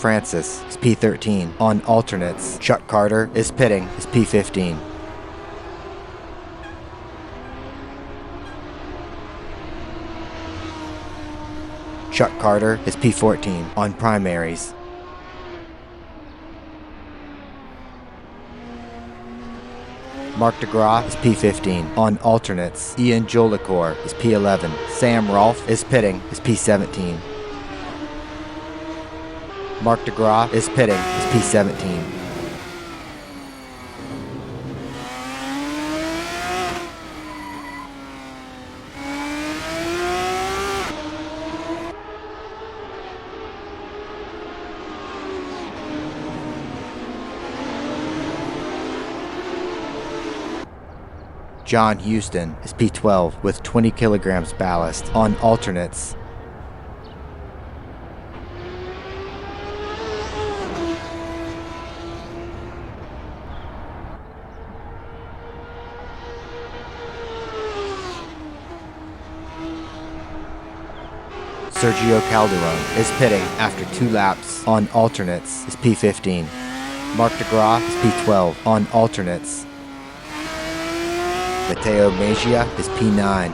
Francis is P13 on alternates. Chuck Carter is pitting is P15. Chuck Carter is P14 on primaries. Mark DeGraw is P15 on alternates. Ian Jolicoeur is P11. Sam Rolfe is pitting is P17. Mark DeGraw is pitting is P17. John Houston is P12 with 20 kilograms ballast on alternates. Sergio Calderon is pitting after 2 laps on alternates is P15. Mark DeGraw is P12 on alternates. Mateo Mejia is P9.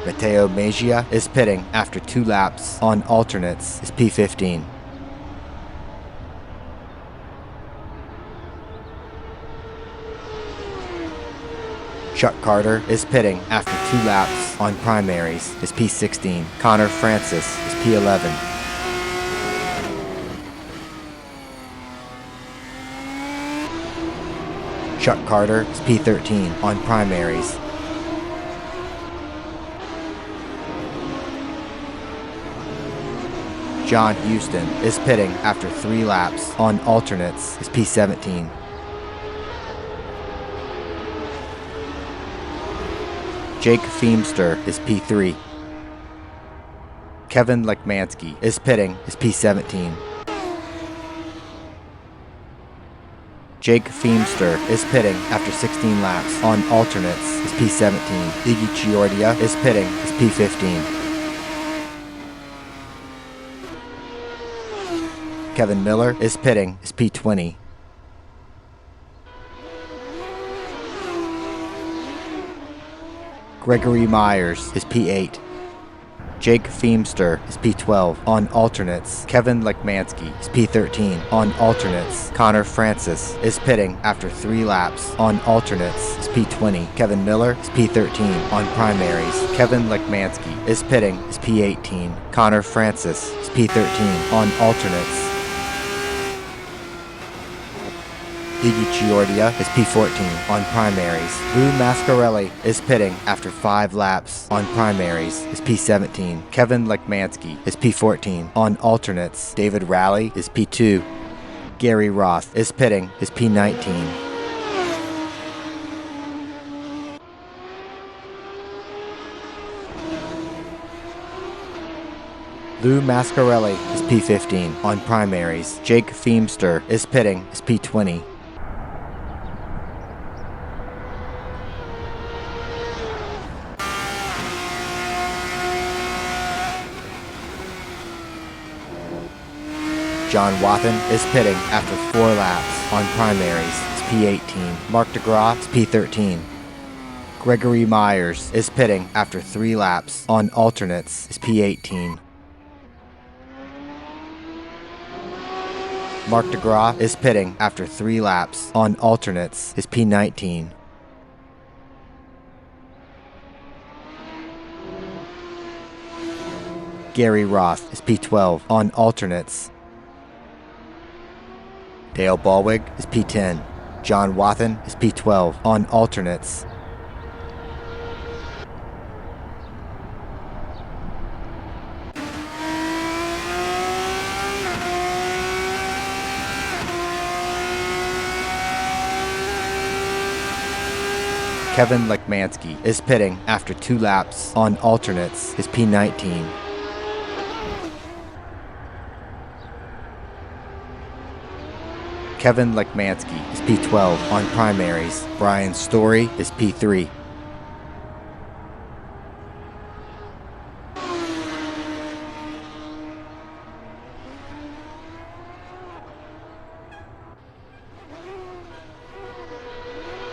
Mateo Mejia is pitting after 2 laps on alternates is P15. Chuck Carter is pitting after 2 laps on primaries is P16. Connor Francis is P11. Chuck Carter is P13 on primaries. John Houston is pitting after 3 laps on alternates is P17. Jake Feemster is P3. Kevin Lekmansky is pitting is P17. Jake Feemster is pitting after 16 laps on alternates is P17. Iggy Chiordia is pitting is P15. Kevin Miller is pitting is P20. Gregory Myers is P8. Jake Feemster is P12 on alternates. Kevin Lekmansky is P13 on alternates. Connor Francis is pitting after 3 laps on alternates is P20. Kevin Miller is P13 on primaries. Kevin Lekmansky is pitting is P18. Connor Francis is P13 on alternates. Iggy Chiordia is P14 on primaries. Lou Mascarelli is pitting after 5 laps on primaries is P17. Kevin Lekmansky is P14 on alternates. David Rowley is P2. Gary Roth is pitting is P19. Lou Mascarelli is P15 on primaries. Jake Feemster is pitting is P20. John Wathen is pitting after 4 laps on primaries is P18. Mark DeGraw is P13. Gregory Myers is pitting after 3 laps on alternates is P18. Mark DeGraw is pitting after 3 laps on alternates is P19. Gary Roth is P12 on alternates. Dale Balwig is P10. John Wathen is P12 on alternates. Kevin Lekmansky is pitting after 2 laps on alternates is P19. Kevin Lekmansky is P12 on primaries. Brian Story is P3.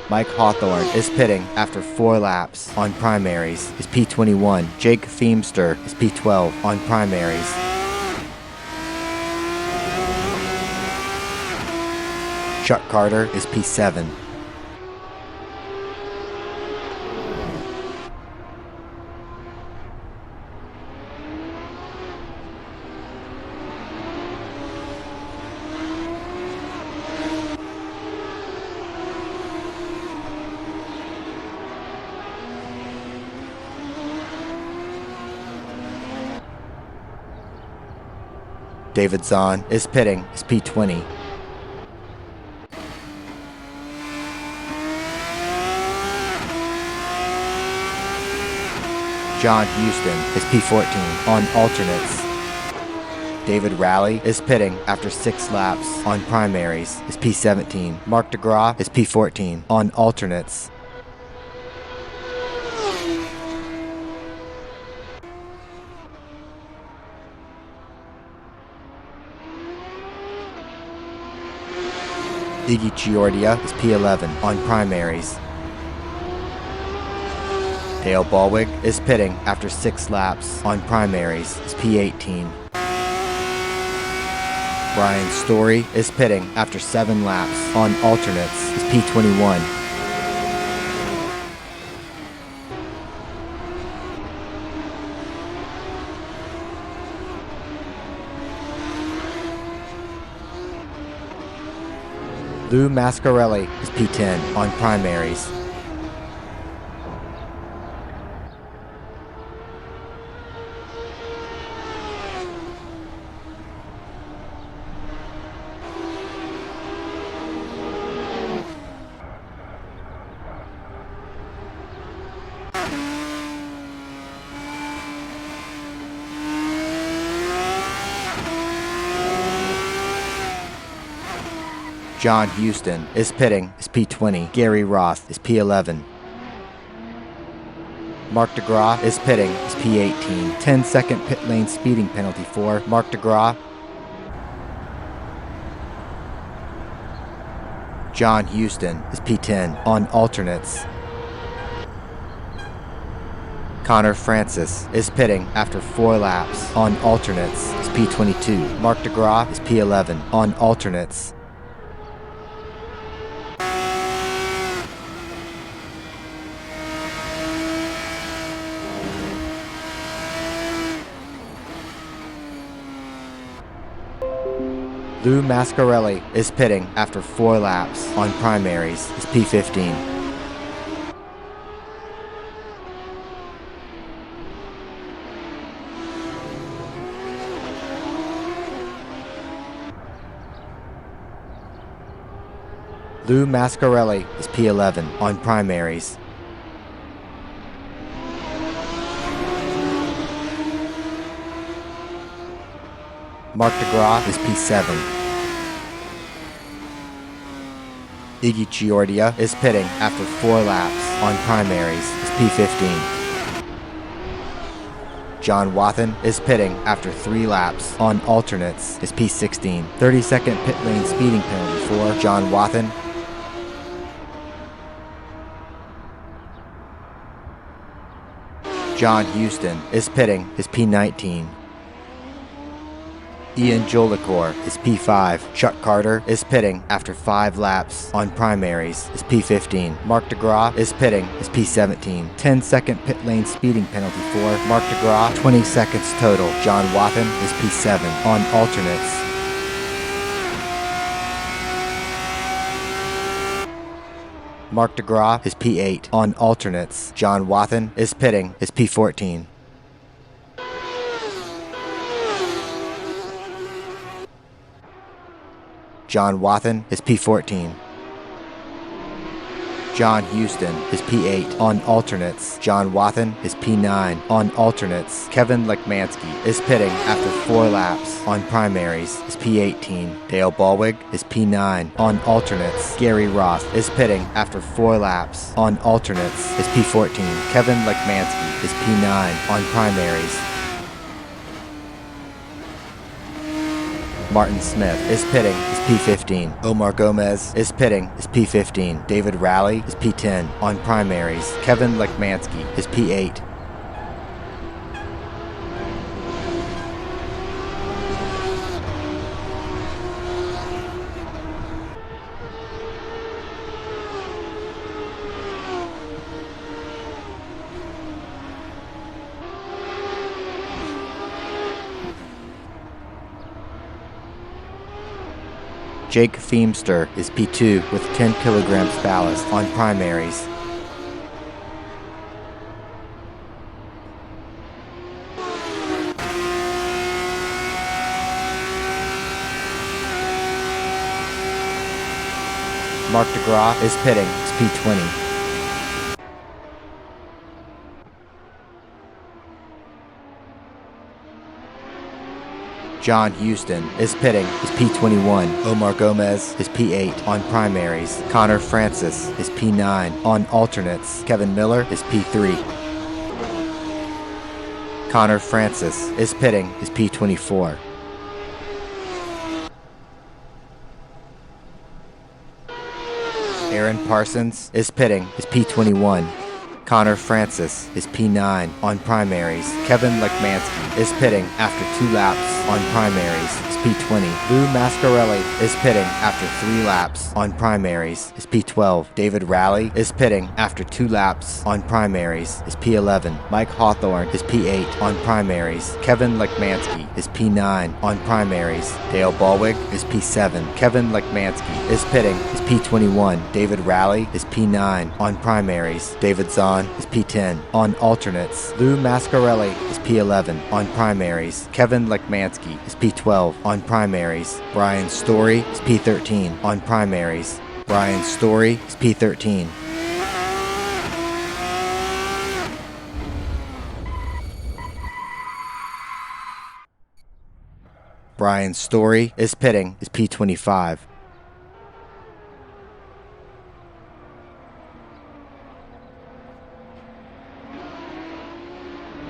Mike Hawthorne is pitting after 4 laps on primaries is P21. Jake Feemster is P12 on primaries. Chuck Carter is P7. David Zahn is pitting is P20. John Houston is P14 on alternates. David Rowley is pitting after 6 laps on primaries is P17. Mark DeGraw is P14 on alternates. Iggy Chiordia is P11 on primaries. Dale Balwig is pitting after 6 laps on primaries is P18. Brian Story is pitting after 7 laps on alternates is P21. Lou Mascarelli is P10 on primaries. John Houston is pitting is P20. Gary Roth is P11. Mark DeGraw is pitting is P18. 10-second pit lane speeding penalty for Mark DeGraw. John Houston is P10 on alternates. Connor Francis is pitting after 4 laps on alternates is P22. Mark DeGraw is P11 on alternates. Lou Mascarelli is pitting after 4 laps on primaries is P15. Lou Mascarelli is P11 on primaries. Mark DeGraw is P7. Iggy Chiordia is pitting after 4 laps on primaries is P15. John Wathen is pitting after 3 laps on alternates is P16. 30-second pit lane speeding penalty for John Wathen. John Houston is pitting is P19. Ian Jolicoeur is P5. Chuck Carter is pitting after 5 laps on primaries is P15. Mark DeGraw is pitting is P17. 10-second pit lane speeding penalty for Mark DeGraw. 20 seconds total. John Wathen is P7 on alternates. Mark DeGraw is P8 on alternates. John Wathen is pitting is P14. John Wathen is P14. John Houston is P8 on alternates. John Wathan is P9 on alternates. Kevin Lekmansky is pitting after 4 laps on primaries is P18. Dale Ballwig is P9 on alternates. Gary Roth is pitting after 4 laps on alternates is P14. Kevin Lekmansky is P9 on primaries. Martin Smith is pitting is P15. Omar Gomez is pitting is P15. David Rowley is P10 on primaries. Kevin Lekmansky is P8. Jake Feemster is P2 with 10 kilograms ballast on primaries. Mark DeGraw is pitting is P20. John Houston is pitting is P21. Omar Gomez is P8 on primaries. Connor Francis is P9 on alternates. Kevin Miller is P3. Connor Francis is pitting is P24. Aaron Parsons is pitting is P21. Connor Francis is P9 on primaries. Kevin Lekmansky is pitting after 2 laps on primaries is P20. Lou Mascarelli is pitting after 3 laps on primaries is P12. David Rowley is pitting after 2 laps on primaries is P11. Mike Hawthorne is P8 on primaries. Kevin Lekmansky is P9 on primaries. Dale Ballwig is P7. Kevin Lekmansky is pitting is P21. David Rowley is P9 on primaries. David Zahn is P10 on alternates. Lou Mascarelli is P11 on primaries. Kevin Lekmansky is P12 on primaries. Brian Story is P13 on primaries. Brian Story is P13. Brian Story is pitting is P25.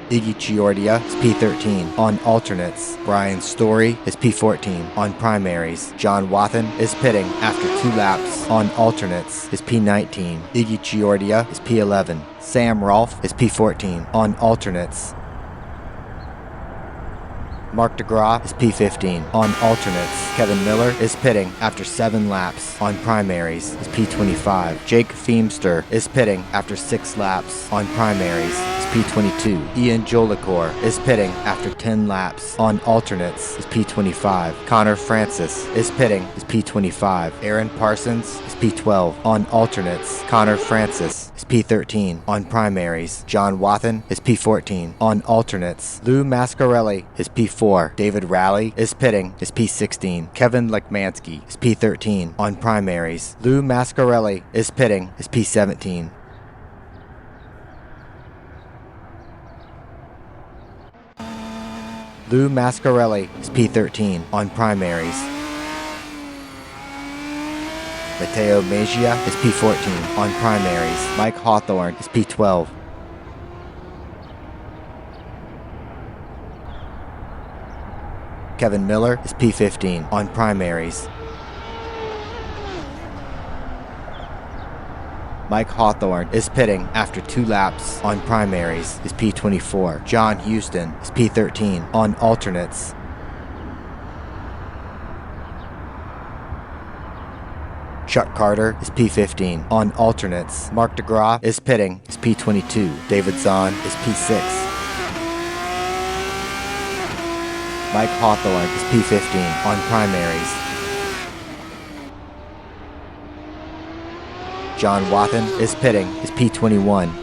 Iggy Chiordia is P13 on alternates. Brian Story is P14 on primaries. John Wathan is pitting after 2 laps on alternates is P19. Iggy Chiordia is P11. Sam Rolfe is P14 on alternates. Mark DeGraw is P15 on alternates. Kevin Miller is pitting after 7 laps on primaries is P25. Jake Feemster is pitting after 6 laps on primaries is P22. Ian Jolicor is pitting after 10 laps on alternates is P25. Connor Francis is pitting is P25. Aaron Parsons is P12 on alternates. Connor Francis is P13 on primaries. John Wathan is P14 on alternates. Lou Mascarelli is P4. David Rowley is pitting is P16. Kevin Lekmansky is P13 on primaries. Lou Mascarelli is pitting is P17. Lou Mascarelli is P13 on primaries. Mateo Mejia is P14 on primaries. Mike Hawthorne is P12. Kevin Miller is P15 on primaries. Mike Hawthorne is pitting after 2 laps on primaries is P24. John Houston is P13 on alternates. Chuck Carter is P15 on alternates. Mark DeGraw is pitting is P22. David Zahn is P6. Mike Hawthorne is P15 on primaries. John Wathan is pitting is P21.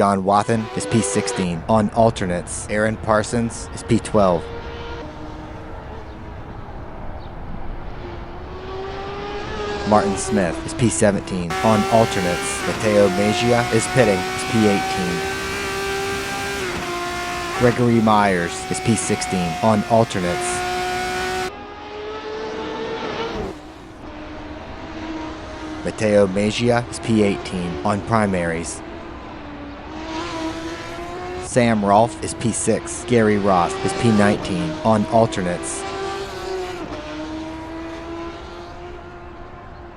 John Wathen is P16. On alternates, Aaron Parsons is P12. Martin Smith is P17. On alternates, Mateo Mejia is pitting is P18. Gregory Myers is P16. On alternates, Mateo Mejia is P18. On primaries, Sam Rolfe is P6. Gary Ross is P19. On alternates,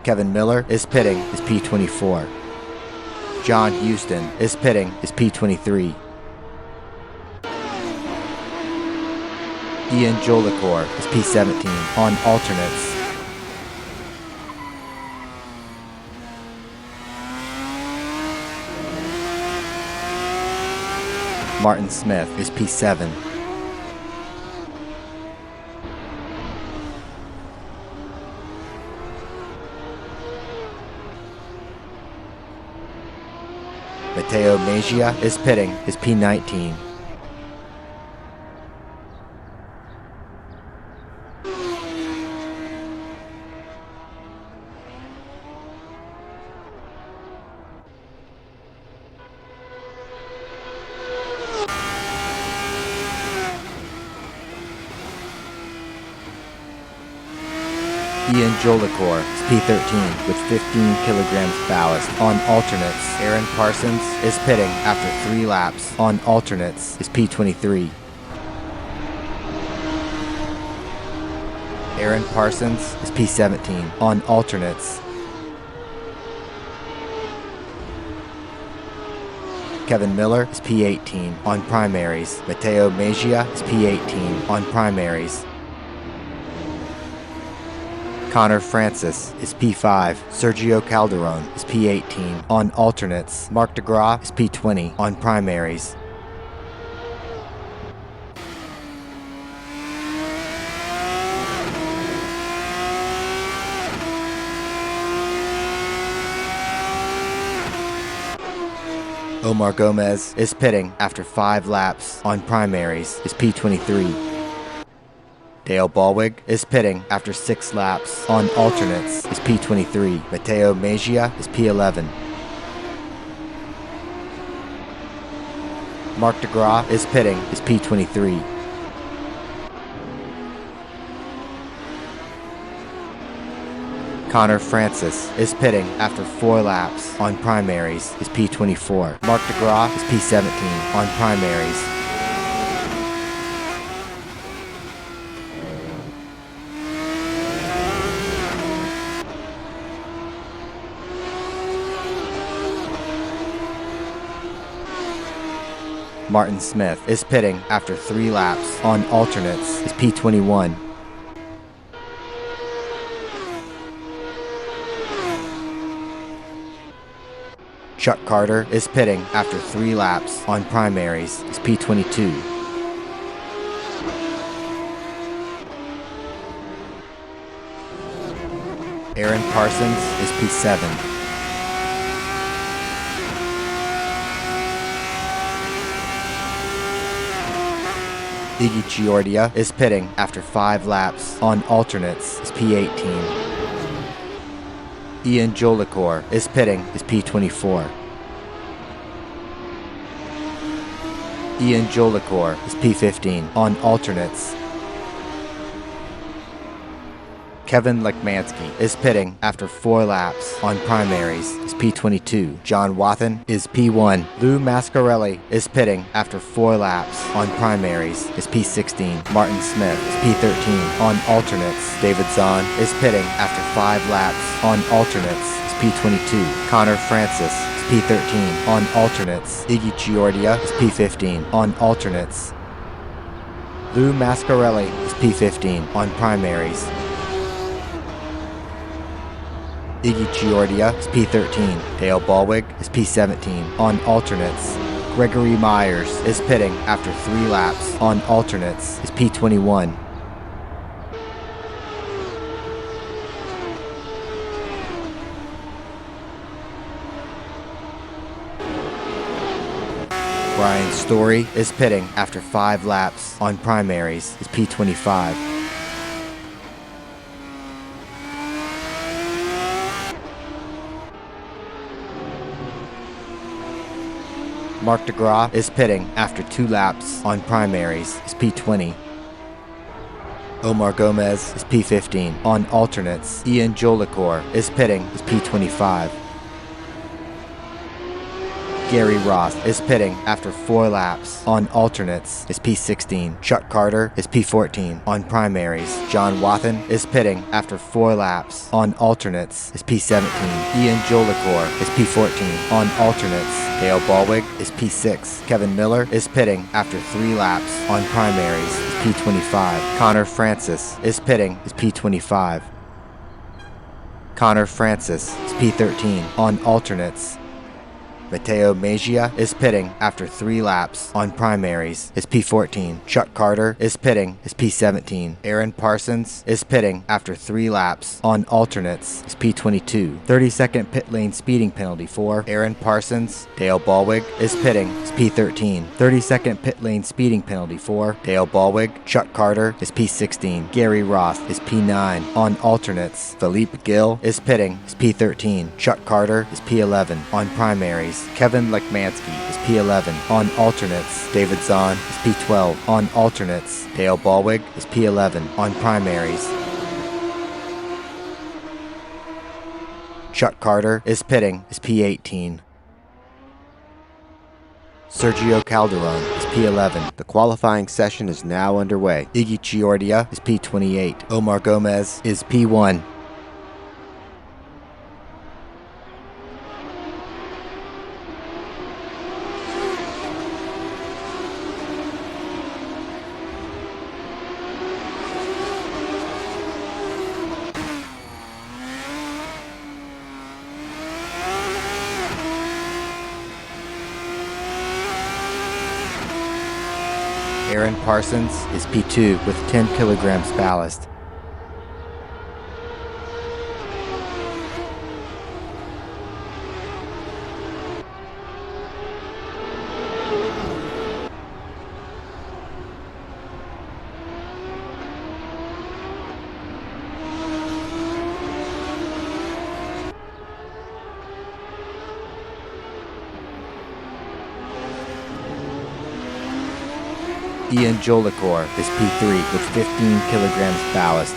Kevin Miller is pitting is P24. John Houston is pitting is P23. Ian Jolicoeur is P17. On alternates, Martin Smith is P7. Mateo Mejia is pitting is P19. Ian Jolicoeur is P13 with 15 kilograms ballast. On alternates, Aaron Parsons is pitting after 3 laps. On alternates is P23. Aaron Parsons is P17. On alternates, Kevin Miller is P18. On primaries, Mateo Mejia is P18. On primaries, Connor Francis is P5. Sergio Calderon is P18. On alternates, Mark DeGraw is P20. On primaries, Omar Gomez is pitting after 5 laps. On primaries is P23. Dale Ballwig is pitting after 6 laps. On alternates is P23. Mateo Mejia is P11. Mark DeGraw is pitting is P23. Connor Francis is pitting after 4 laps. On primaries is P24. Mark DeGraw is P17. On primaries, Martin Smith is pitting after 3 laps. On alternates is P21. Chuck Carter is pitting after 3 laps. On primaries is P22. Aaron Parsons is P7. Iggy Giordia is pitting after 5 laps. On alternates is P18. Ian Jolicoeur is pitting is P24. Ian Jolicoeur is P15. On alternates, Kevin Lekmansky is pitting after 4 laps. On primaries is P22. John Wathen is P1. Lou Mascarelli is pitting after 4 laps. On primaries is P16. Martin Smith is P13. On alternates, David Zahn is pitting after 5 laps. On alternates is P22. Connor Francis is P13. On alternates, Iggy Giordia is P15. On alternates, Lou Mascarelli is P15. On primaries, Iggy Giordia is P13. Dale Ballwig is P17. On alternates, Gregory Myers is pitting after 3 laps. On alternates is P21. Brian Story is pitting after 5 laps on primaries, is P25. Mark DeGraw is pitting after 2 laps on primaries, is P20. Omar Gomez is P15. On alternates, Ian Jolicoeur is pitting, is P25. Gary Ross is pitting after 4 laps on alternates, is P16. Chuck Carter is P14. On primaries, John Wathen is pitting after 4 laps on alternates, is P17. Ian Jolicoeur is P14. On alternates, Dale Ballwig is P6. Kevin Miller is pitting after 3 laps on primaries, is P25. Connor Francis is pitting, is P25. Connor Francis is P13. On alternates, Mateo Mejia is pitting after 3 laps on primaries, is P14. Chuck Carter is pitting, is P17. Aaron Parsons is pitting after 3 laps on alternates, is P22. 30-second pit lane speeding penalty for Aaron Parsons. Dale Ballwig is pitting, is P13. 30-second pit lane speeding penalty for Dale Ballwig. Chuck Carter is P16. Gary Roth is P9. On alternates, Philippe Gill is pitting, is P13. Chuck Carter is P11. On primaries, Kevin Lekmansky is P11. On alternates, David Zahn is P12. On alternates, Dale Ballwig is P11. On primaries, Chuck Carter is pitting, is P18. Sergio Calderon is P11. The qualifying session is now underway. Iggy Chiordia is P28. Omar Gomez is P1. Aaron Parsons is P2 with 10 kilograms ballast. Ian Jolicoeur is P3 with 15 kilograms ballast.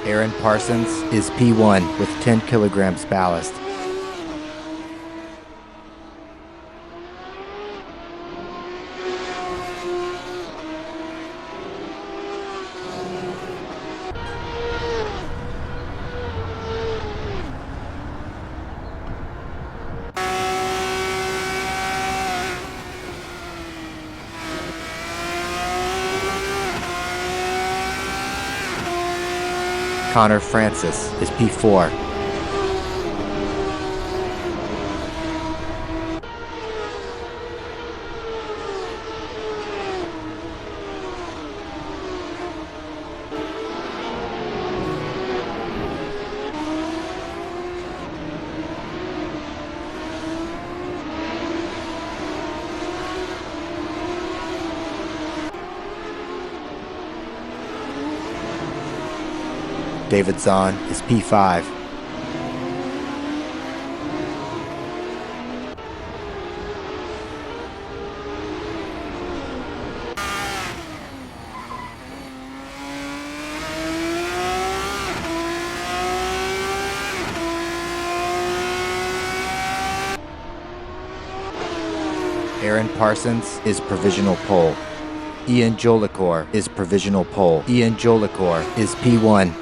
Aaron Parsons is P1 with 10 kilograms ballast. Connor Francis is P4. David Zahn is P5. Aaron Parsons is provisional pole. Ian Jolicoeur is provisional pole. Ian Jolicoeur is P1.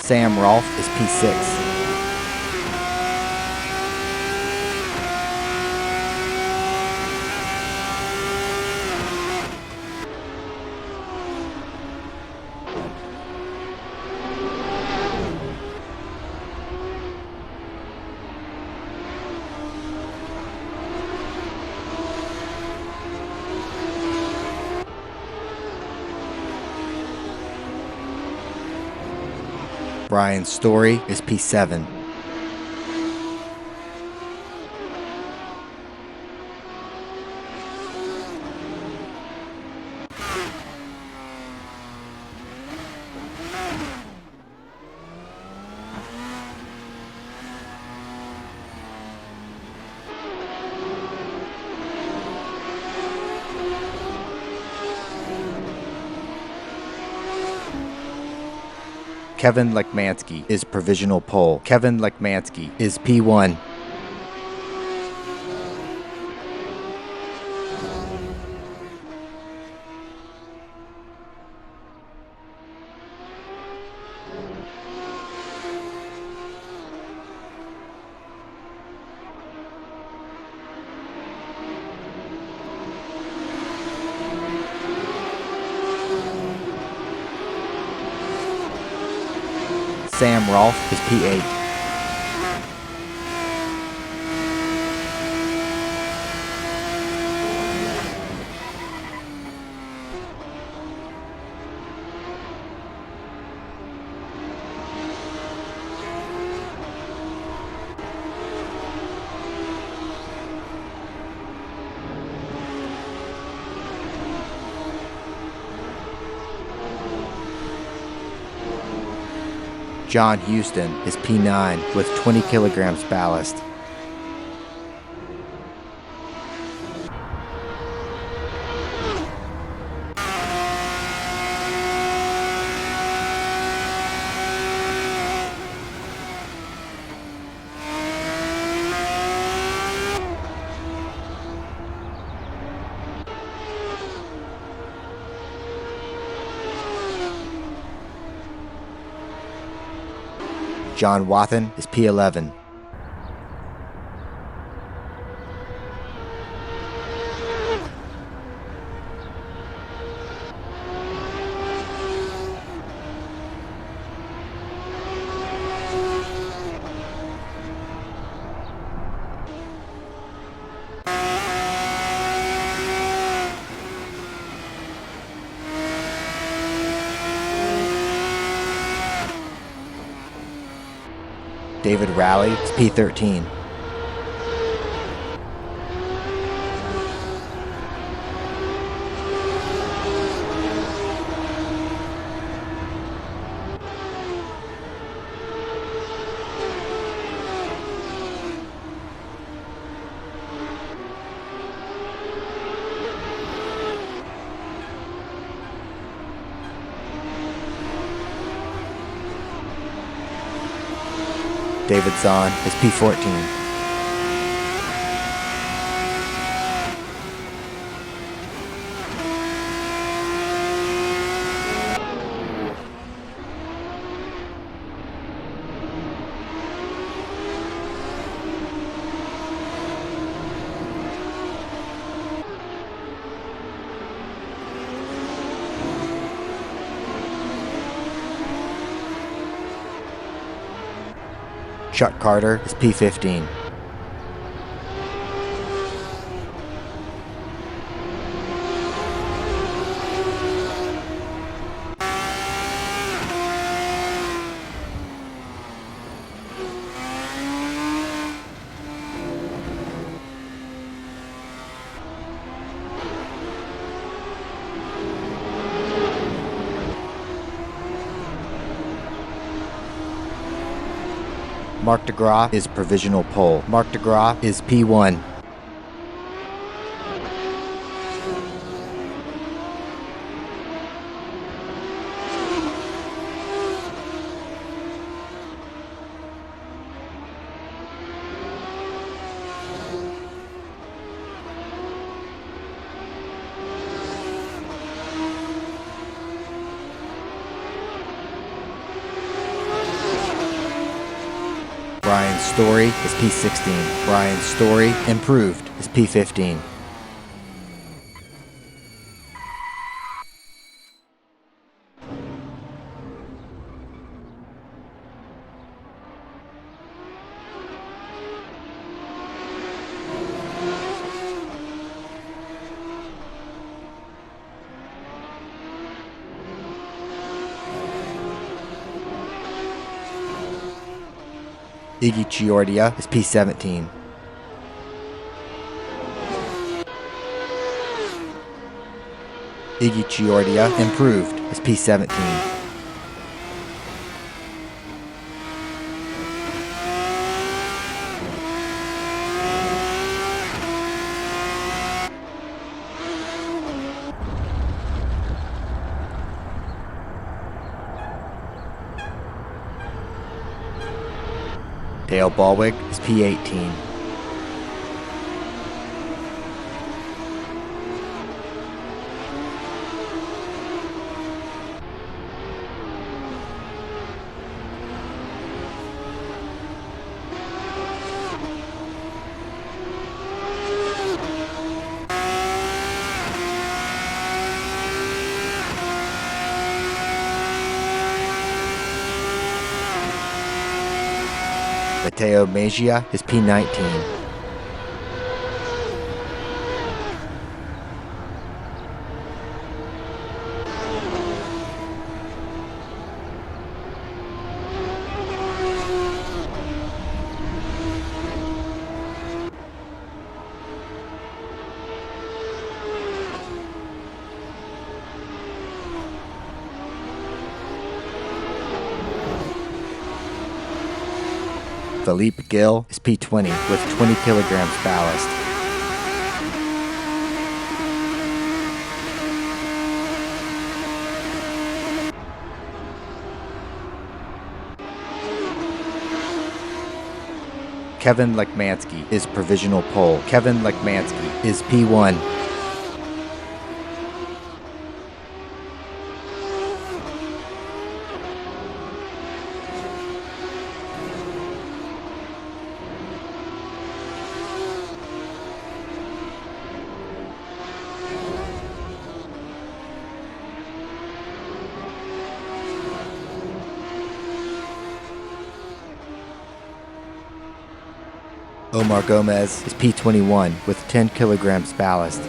Sam Rolfe is P6. Brian Story is P7. Kevin Lekmansky is provisional pole. Kevin Lekmansky is P1. Sam Rolfe is P8. John Houston is P9 with 20 kilograms ballast. John Wathen is P11. David Rowley is P13. David Zahn is P14. Chuck Carter is P15. Mark DeGraw is provisional pole. Mark DeGraw is P1. Brian Story is P16. Brian Story, improved, is P15. Iggy Chiordia is P17. Iggy Chiordia, improved, is P17. Dale Ballwig is P18. Mateo Mejia is P19. Philippe Gill is P20 with 20 kilograms ballast. Kevin Lekmansky is provisional pole. Kevin Lekmansky is P1. Omar Gomez is P21 with 10 kilograms ballast.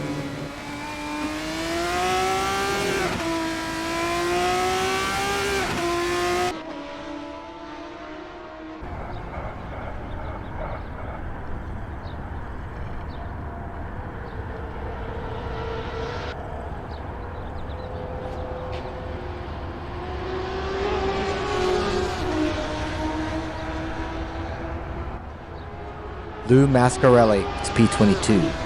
Lou Mascarelli is P22.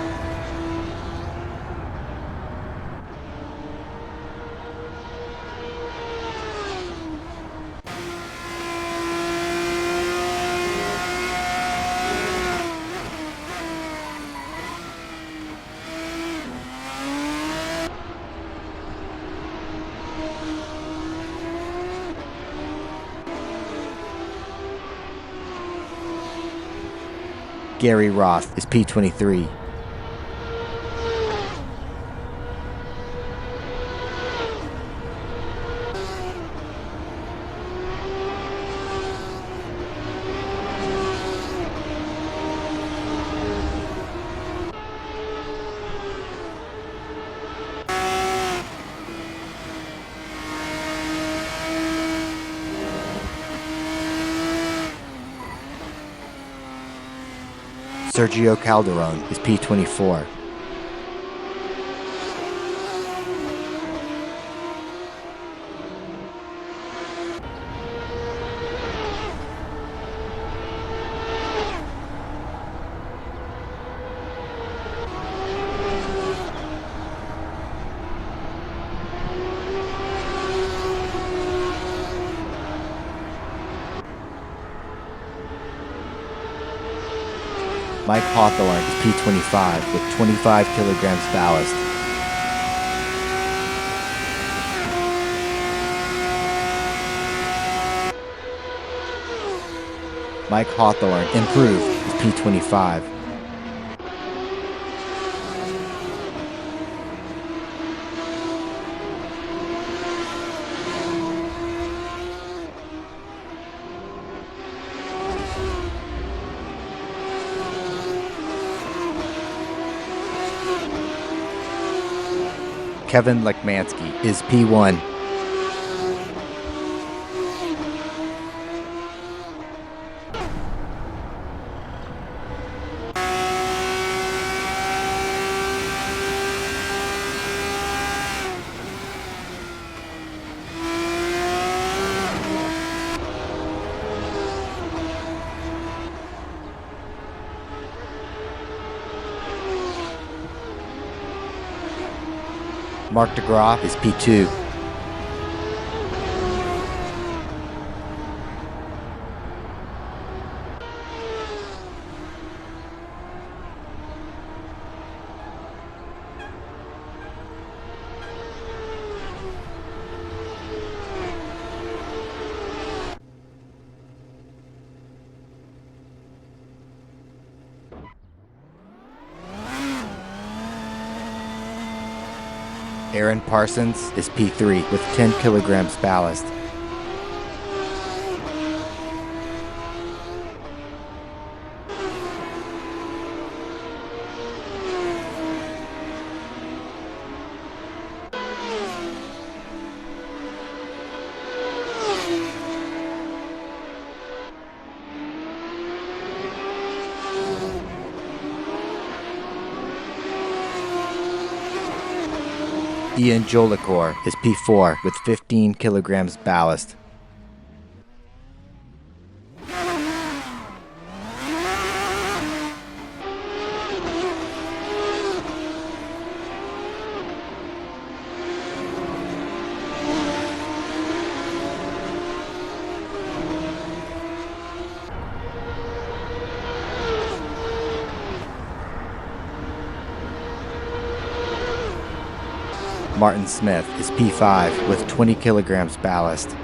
Gary Roth is P23. Sergio Calderon is P24. Mike Hawthorne is P25 with 25 kilograms ballast. Mike Hawthorne, improved, is P25. Kevin Lekmansky is P1. Mark DeGraw is P2. Aaron Parsons is P3 with 10 kilograms ballast. Ian Jolikor is P4 with 15 kilograms ballast. Martin Smith is P5 with 20 kilograms ballast.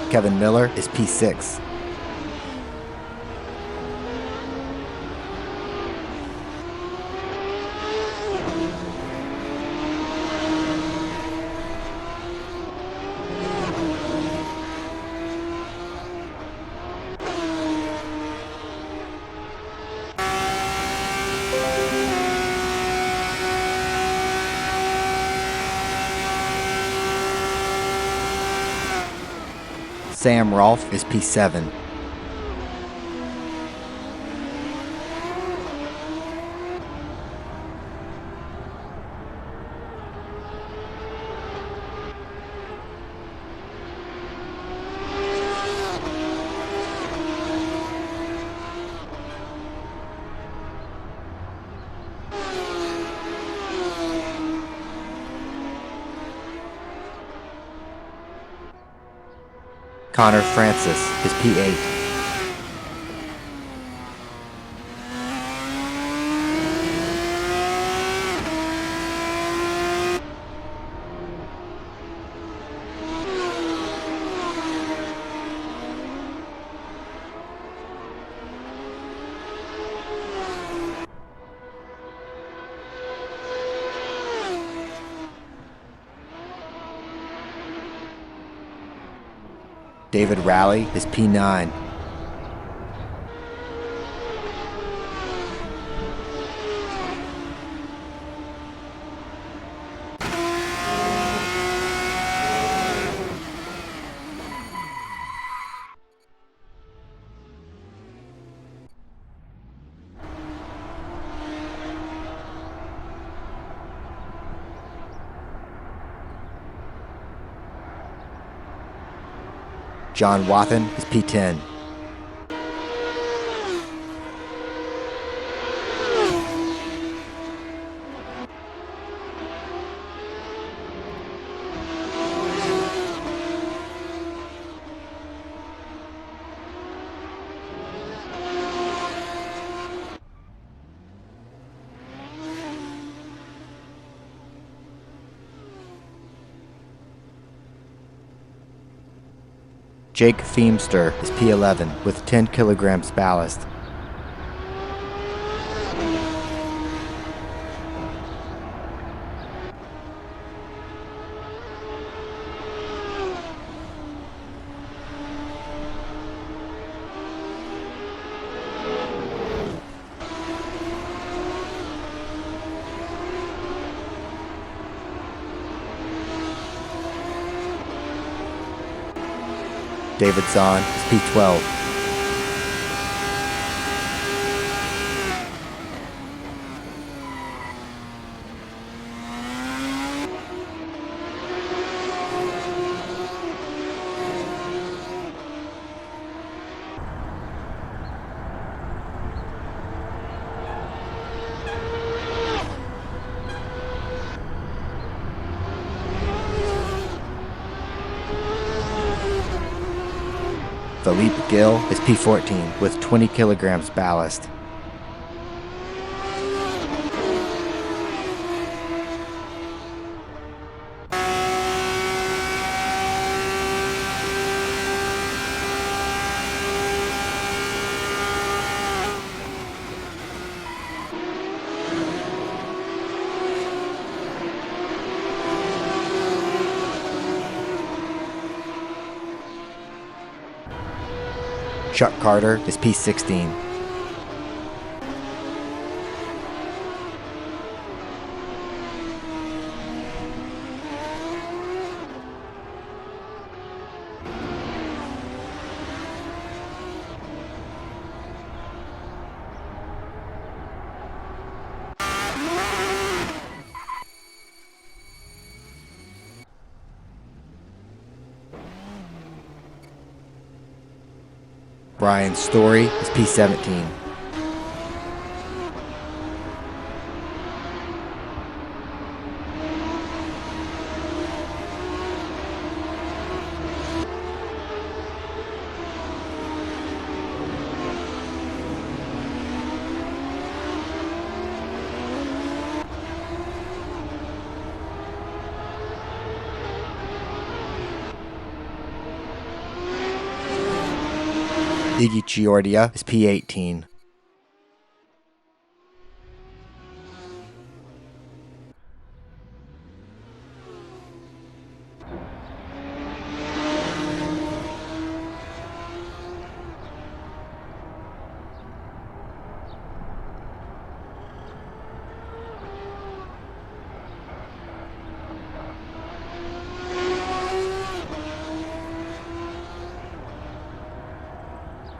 Kevin Miller is P6. Sam Rolfe is P7. Connor Francis is P8. David Rowley is P9. John Wathen is P10. Jake Feemster is P11 with 10 kilograms ballast. David Zahn is P12. Philippe Gill is P14 with 20 kilograms ballast. Chuck Carter is P16. Brian Story is P17. Iggy Chiordia is P18.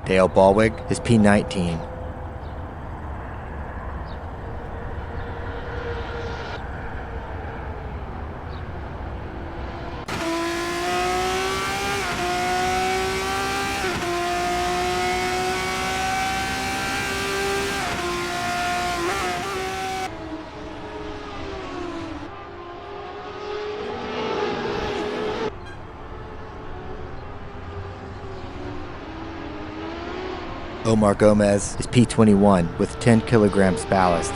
Dale Ballwig is P19. Omar Gomez is P21 with 10 kilograms ballast.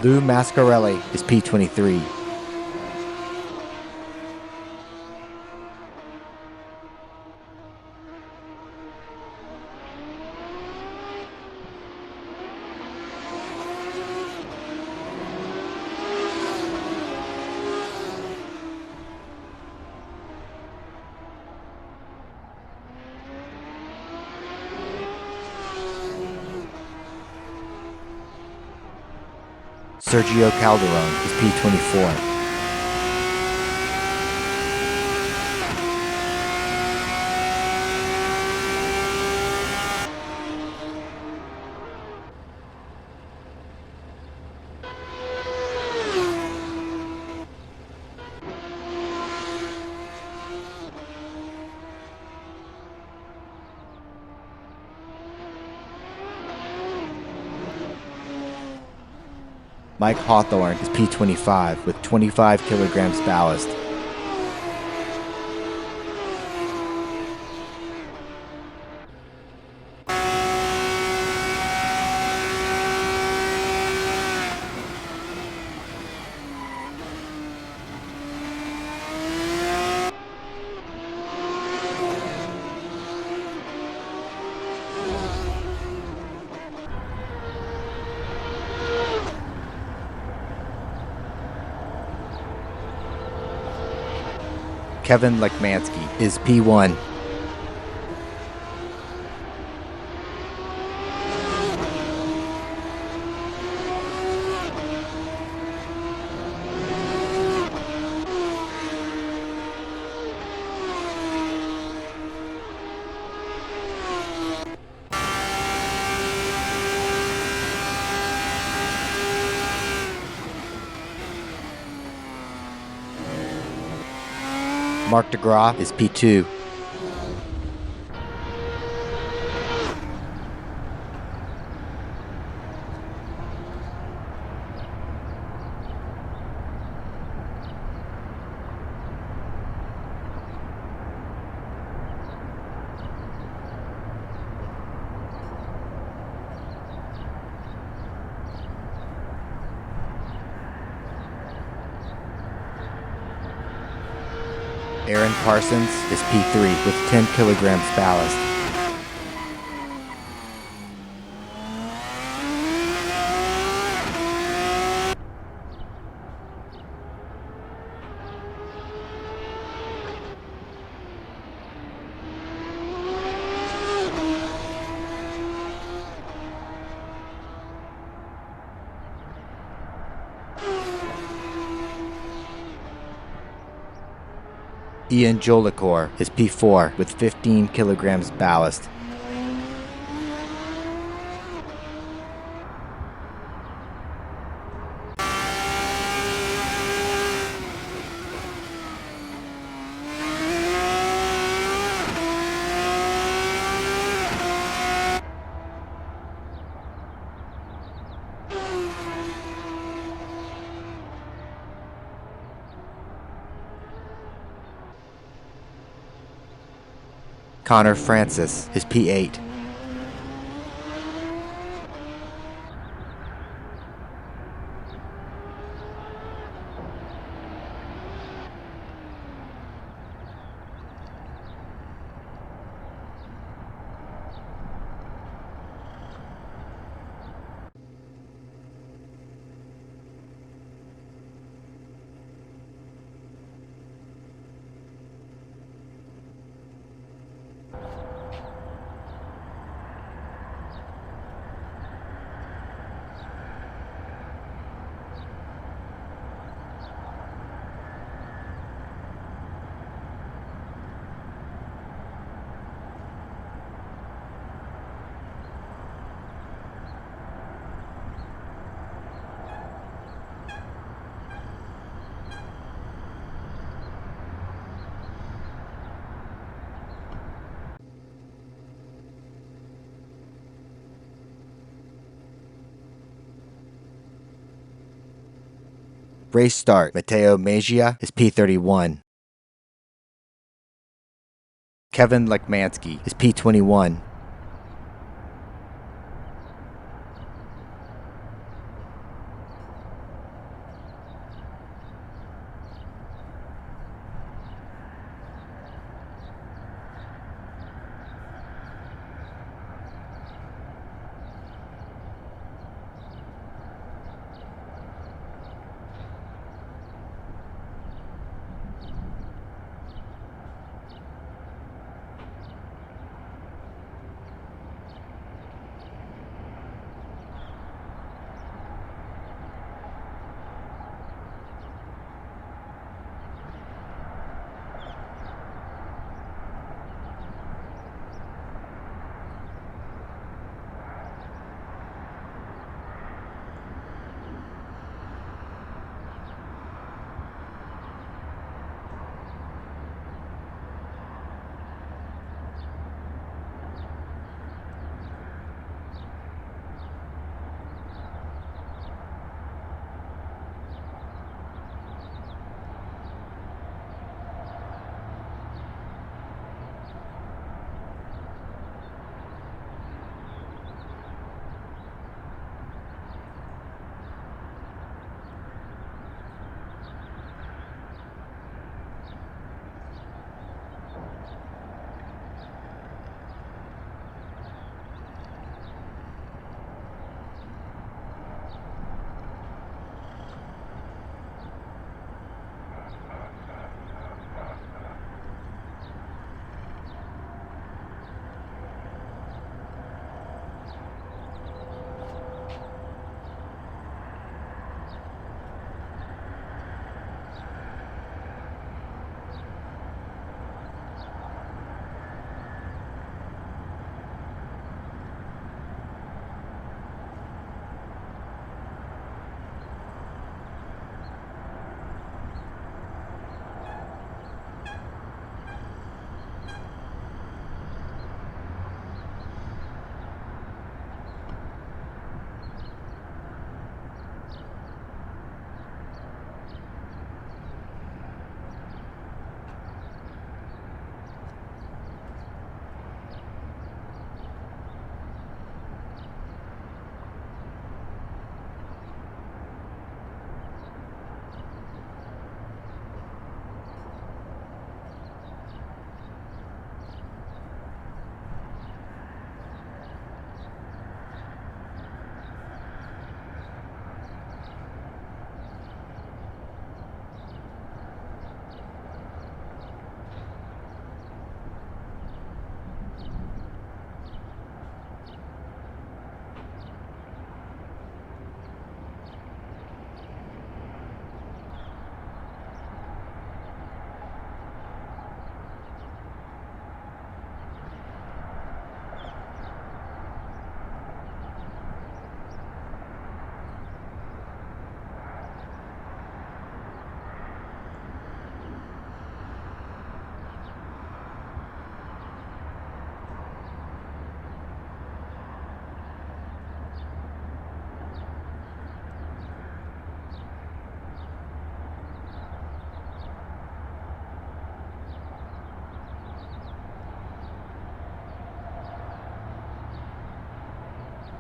Lou Mascarelli is P23. Sergio Calderon is P24. Mike Hawthorne is P-25 with 25 kilograms ballast. Kevin Lekmansky is P1. Mark DeGraw is P2. Aaron Parsons is P3 with 10 kilograms ballast. Ian Jolicoeur is P4 with 15 kilograms ballast. Connor Francis is P8. Race start. Matteo Magia is P31. Kevin Lekmansky is P21.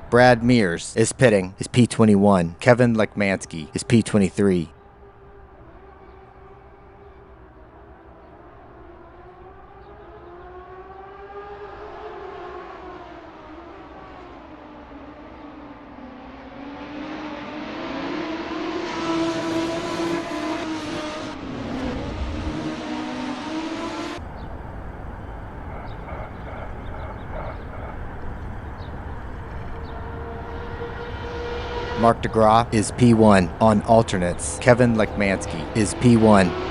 Brad Mears is pitting, is P21. Kevin Lekmansky is P23. Mark DeGraw is P1 on alternates. Kevin Lekmansky is P1.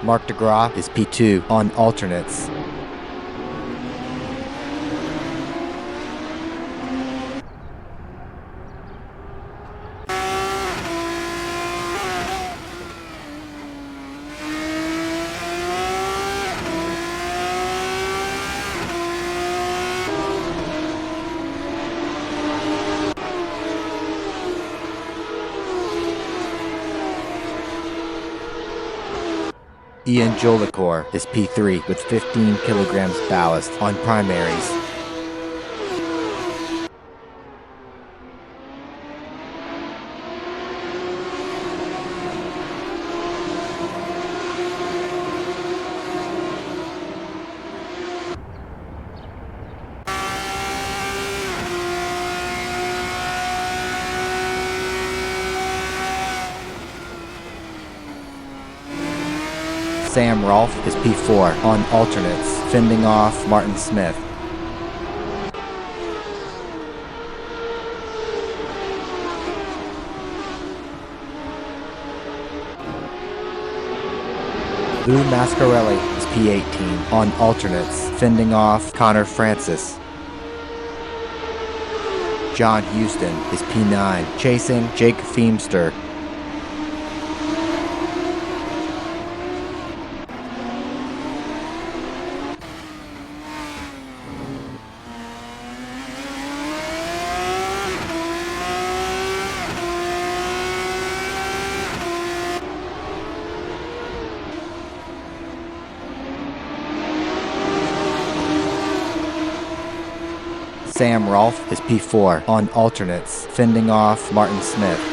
Mark DeGraw is P2 on alternates. Ian Jolicoeur is P3 with 15 kilograms ballast on primaries. Sam Rolfe is P4 on alternates, fending off Martin Smith. Lou Mascarelli is P18 on alternates, fending off Connor Francis. John Houston is P9, chasing Jake Feemster. Sam Rolfe is P4 on alternates, fending off Martin Smith.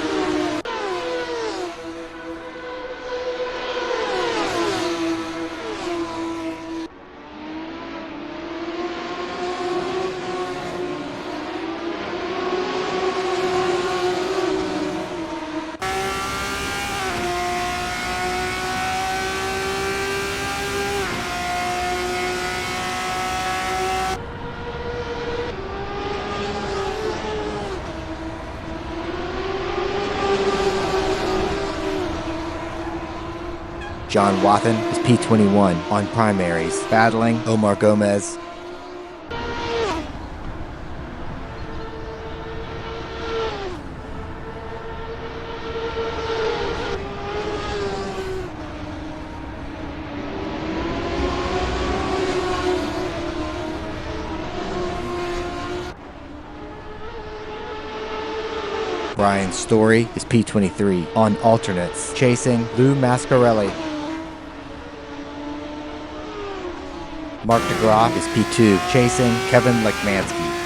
John Wathen is P21 on primaries, battling Omar Gomez. Brian Story is P23 on alternates, chasing Lou Mascarelli. Mark DeGraw is P2, chasing Kevin Lekmansky.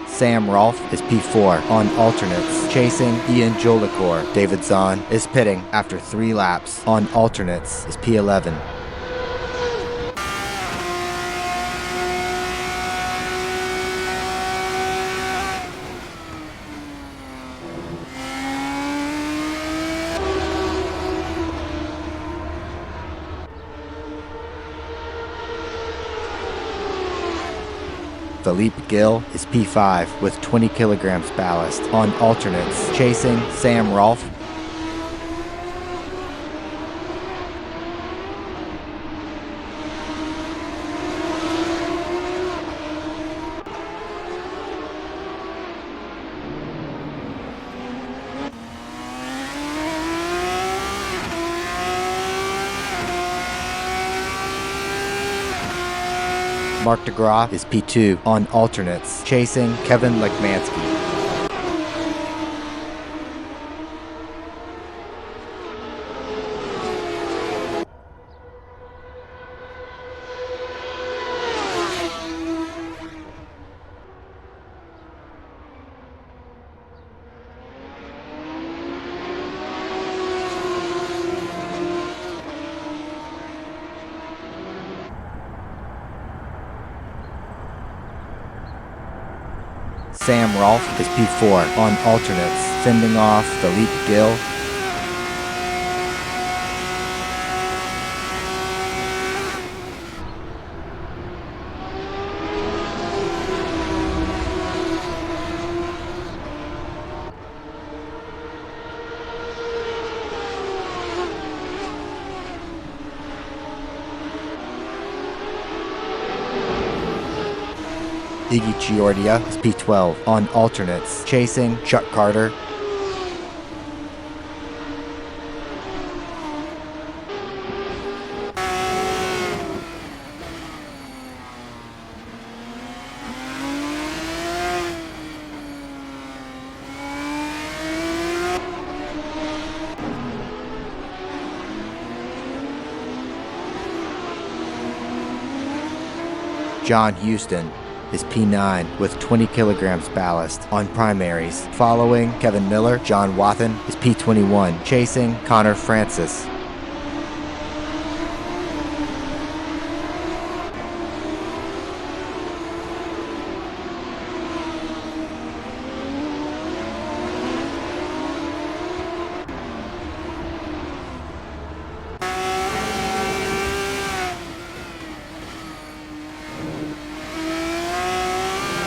Sam Rolfe is P4 on alternates, chasing Ian Jolicoeur. David Zahn is pitting after 3 laps on alternates, is P11. Philippe Gill is P5 with 20 kilograms ballast on alternates, chasing Sam Rolfe. Mark DeGraw is P2 on alternates, chasing Kevin Lekmansky. Sam Rolfe is P4 on alternates, fending off Philippe Gill. Iggy Chiordia is P12 on alternates, chasing Chuck Carter. John Houston is P9 with 20 kilograms ballast on primaries. Following Kevin Miller, John Wathen is P21, chasing Connor Francis.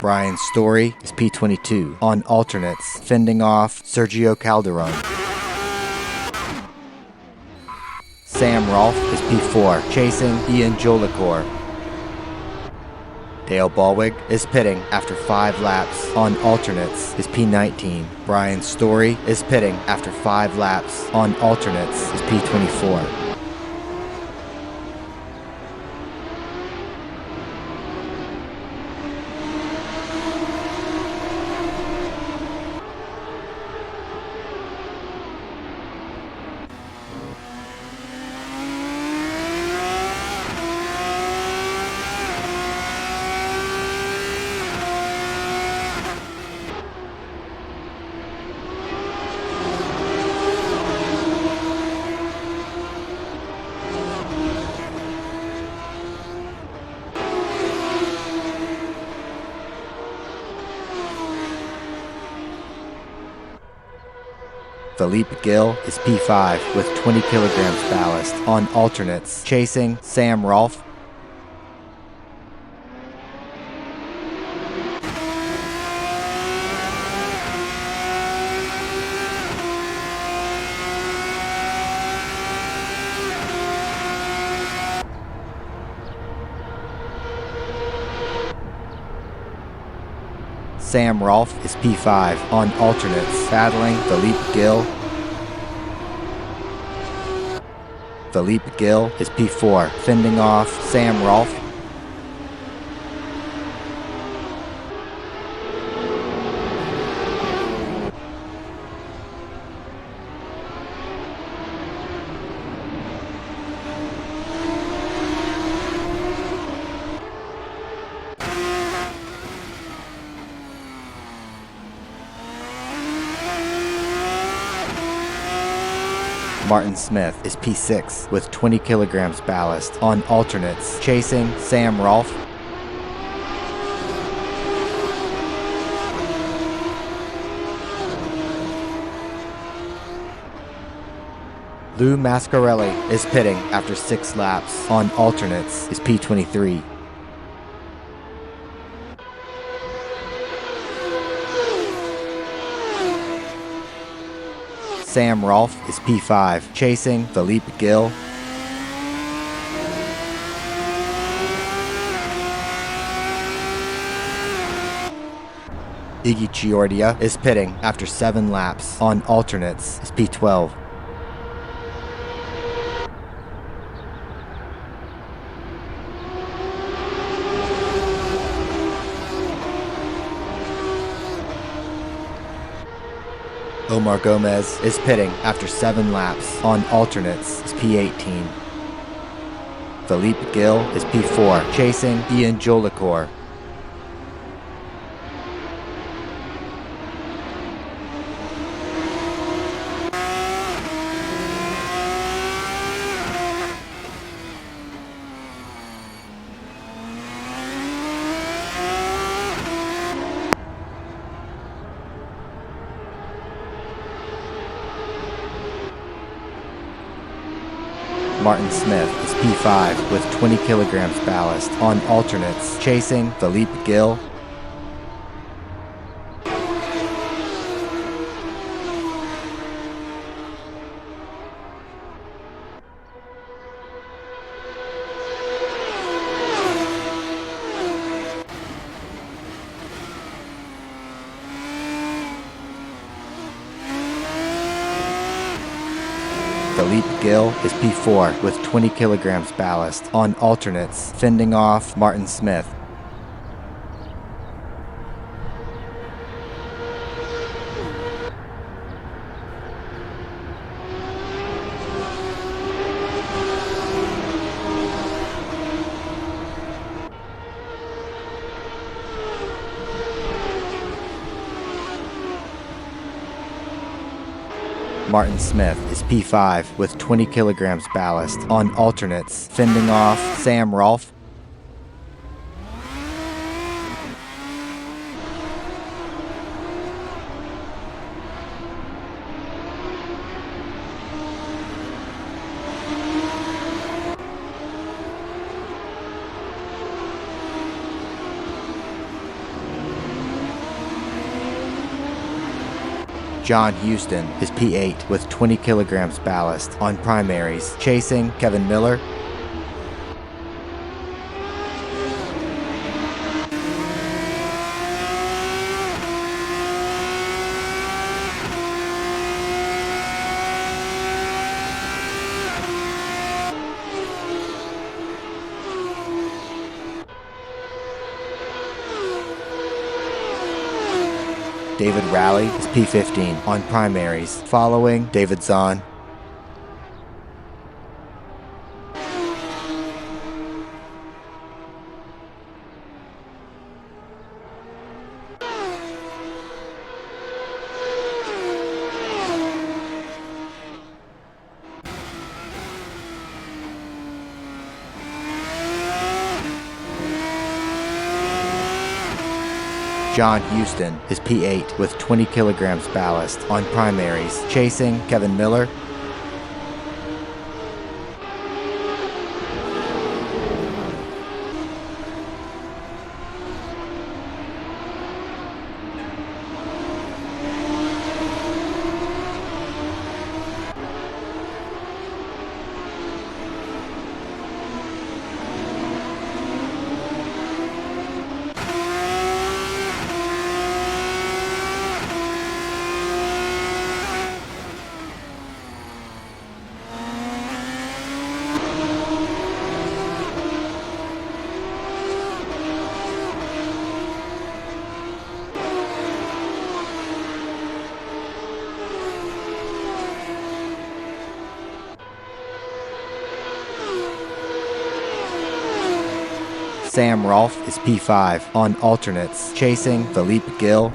Brian Story is P22 on alternates, fending off Sergio Calderon. Sam Rolfe is P4, chasing Ian Jolicoeur. Dale Ballwig is pitting after 5 laps on alternates, is P19. Brian Story is pitting after 5 laps on alternates, is P24. Philippe Gill is P5 with 20 kilograms ballast on alternates, chasing Sam Rolfe. Sam Rolfe is P5 on alternates, battling Philippe Gill. Philippe Gill is P4, fending off Sam Rolfe. Martin Smith is P6 with 20 kilograms ballast on alternates, chasing Sam Rolfe. Lou Mascarelli is pitting after 6 laps on alternates, is P23. Sam Rolfe is P5, chasing Philippe Gill. Iggy Chiordia is pitting after 7 laps. On alternates is P12. Omar Gomez is pitting after 7 laps. On alternates is P18. Philippe Gill is P4, chasing Ian Jolicoeur. Martin Smith is P5 with 20 kilograms ballast. On alternates, chasing Philippe Gill. Philippe Gill is P4 with 20 kilograms ballast. On alternates, fending off Martin Smith. Martin Smith is P5 with 20 kilograms ballast. On alternates, fending off Sam Rolfe. John Houston is P8 with 20 kilograms ballast. On primaries, chasing Kevin Miller. David Rowley is P15 on primaries, following David Zahn. John Houston is P8 with 20 kilograms ballast. On primaries, chasing Kevin Miller. Sam Rolfe is P5 on alternates, chasing Philippe Gill.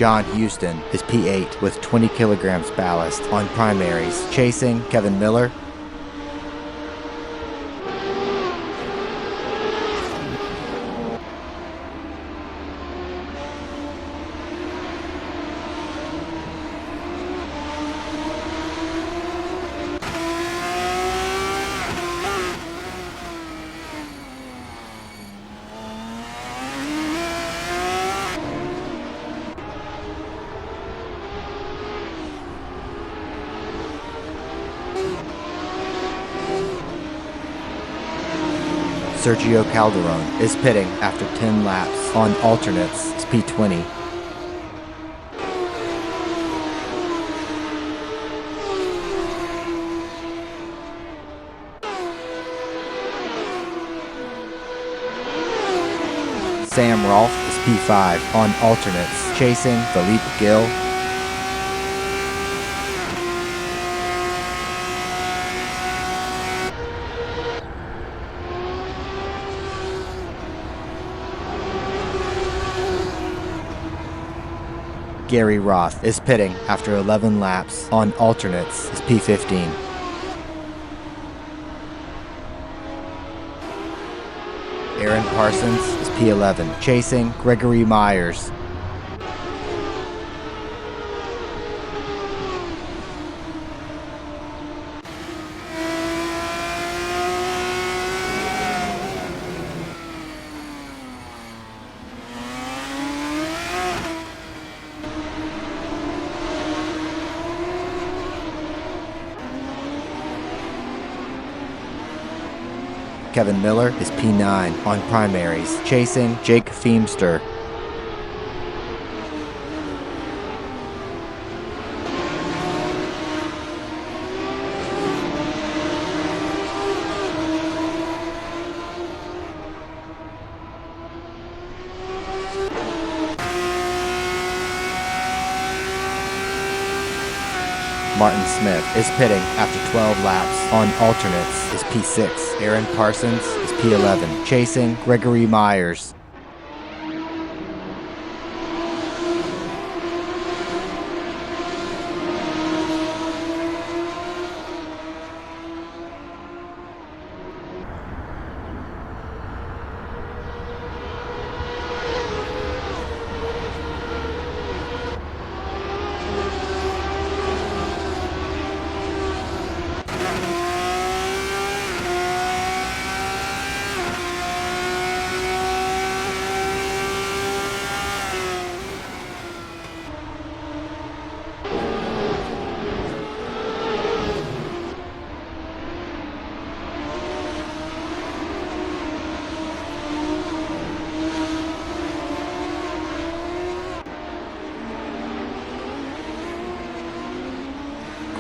John Houston is P8 with 20 kilograms ballast. On primaries, chasing Kevin Miller. Sergio Calderon is pitting after 10 laps. On alternates is P20. Sam Rolfe is P5 on alternates, chasing Philippe Gill. Gary Roth is pitting after 11 laps. On alternates is P15. Aaron Parsons is P11, chasing Gregory Myers. Kevin Miller is P9 on primaries, chasing Jake Feemster. Martin Smith is pitting after 12 laps. On alternates is P6. Aaron Parsons is P11, chasing Gregory Myers.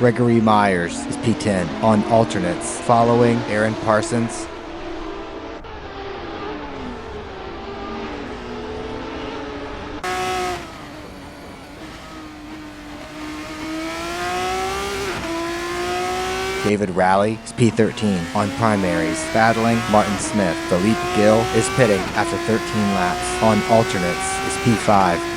Gregory Myers is P10 on alternates, following Aaron Parsons. David Rowley is P13 on primaries, battling Martin Smith. Philippe Gill is pitting after 13 laps. On alternates is P5.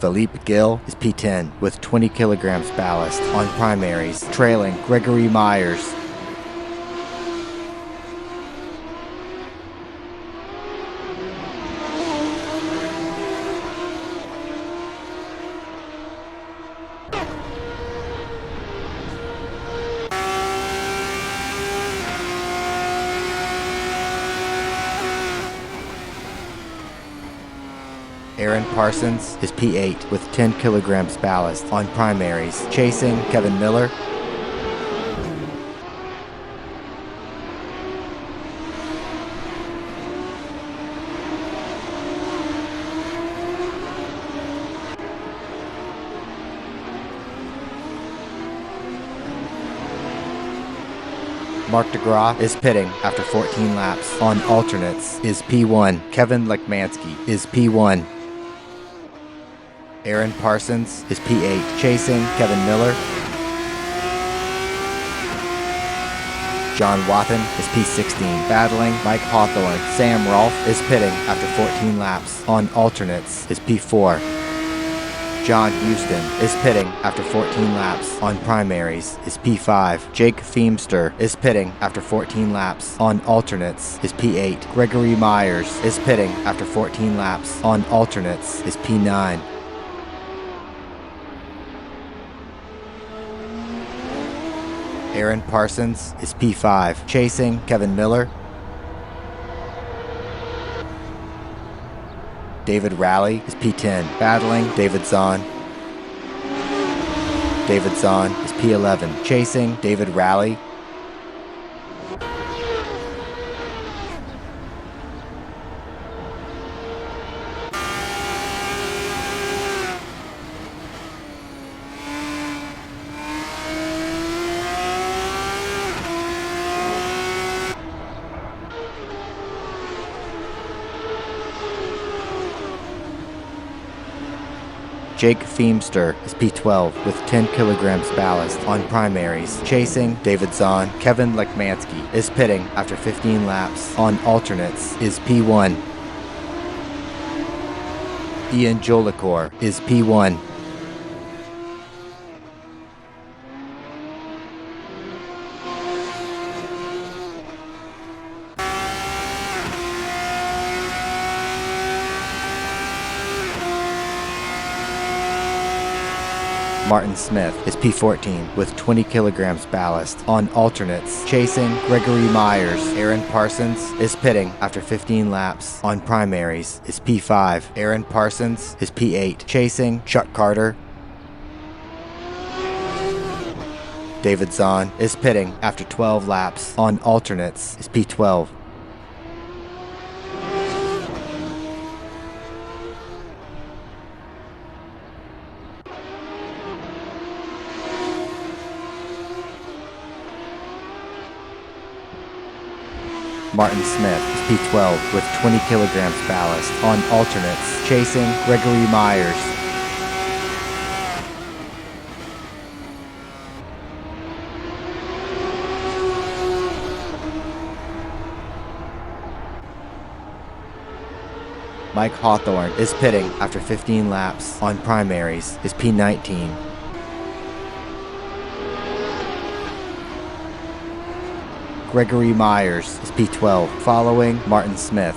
Philippe Gill is P10 with 20 kilograms ballast on primaries, trailing Gregory Myers. Aaron Parsons is P8 with 10 kilograms ballast on primaries, chasing Kevin Miller. Mark DeGraw is pitting after 14 laps. On alternates is P1. Kevin Lekmansky is P1. Aaron Parsons is P8, chasing Kevin Miller. John Wathen is P16, battling Mike Hawthorne. Sam Rolfe is pitting after 14 laps. On alternates is P4. John Houston is pitting after 14 laps. On primaries is P5. Jake Feemster is pitting after 14 laps. On alternates is P8. Gregory Myers is pitting after 14 laps. On alternates is P9. Aaron Parsons is P5, chasing Kevin Miller. David Rowley is P10, battling David Zahn. David Zahn is P11. Chasing David Raleigh. Jake Feemster is P12 with 10 kilograms ballast on primaries. Chasing David Zahn. Kevin Lekmansky is pitting after 15 laps. On alternates is P1. Ian Jolicor is P1. Martin Smith is P14 with 20 kilograms ballast on alternates. Chasing Gregory Myers. Aaron Parsons is pitting after 15 laps. On primaries is P5. Aaron Parsons is P8. Chasing Chuck Carter. David Zahn is pitting after 12 laps. On alternates is P12. Martin Smith is P12 with 20 kilograms ballast on alternates. Chasing Gregory Myers. Mike Hawthorne is pitting after 15 laps. On primaries is P19. Gregory Myers is P12, following Martin Smith.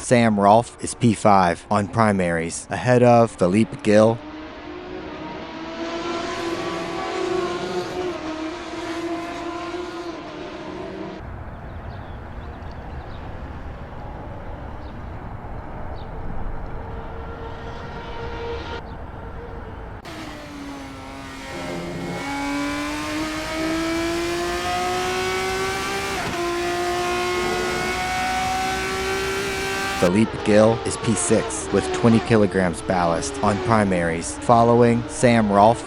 Sam Rolfe is P5 on primaries, ahead of Philippe Gill. Philippe Gill is P6 with 20 kilograms ballast on primaries, following Sam Rolfe.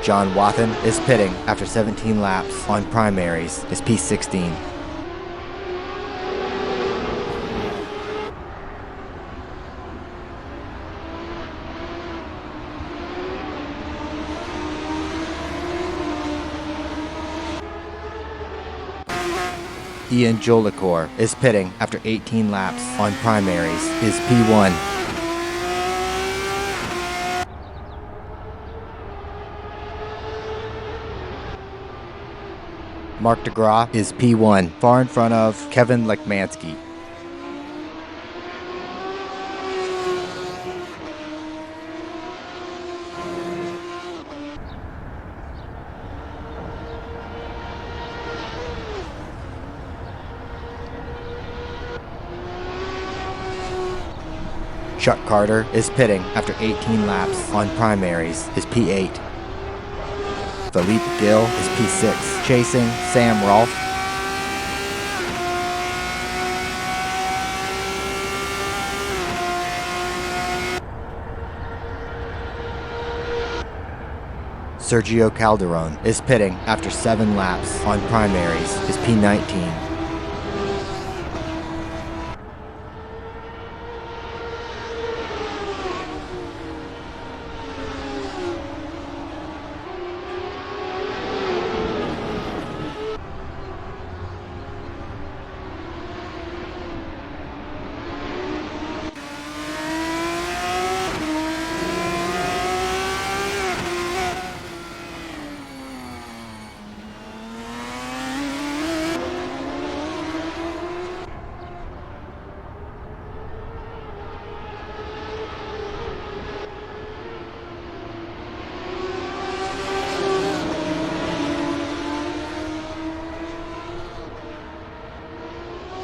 John Wathen is pitting after 17 laps on primaries, is P16. Ian Jolicor is pitting after 18 laps on primaries, is P1. Mark DeGraw is P1, far in front of Kevin Lekmansky. Chuck Carter is pitting after 18 laps on primaries, is P8. Philippe Gill is P6, chasing Sam Rolfe. Sergio Calderon is pitting after 7 laps on primaries, is P19.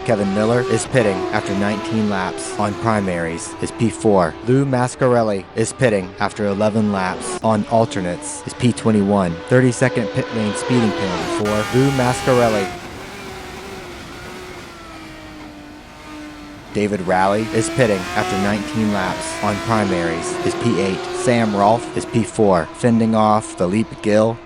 Kevin Miller is pitting after 19 laps on primaries, is P4. Lou Mascarelli is pitting after 11 laps on alternates, is P21. 30-second pit lane speeding penalty for Lou Mascarelli. David Rowley is pitting after 19 laps on primaries, is P8. Sam Rolfe is P4, fending off Philippe Gill.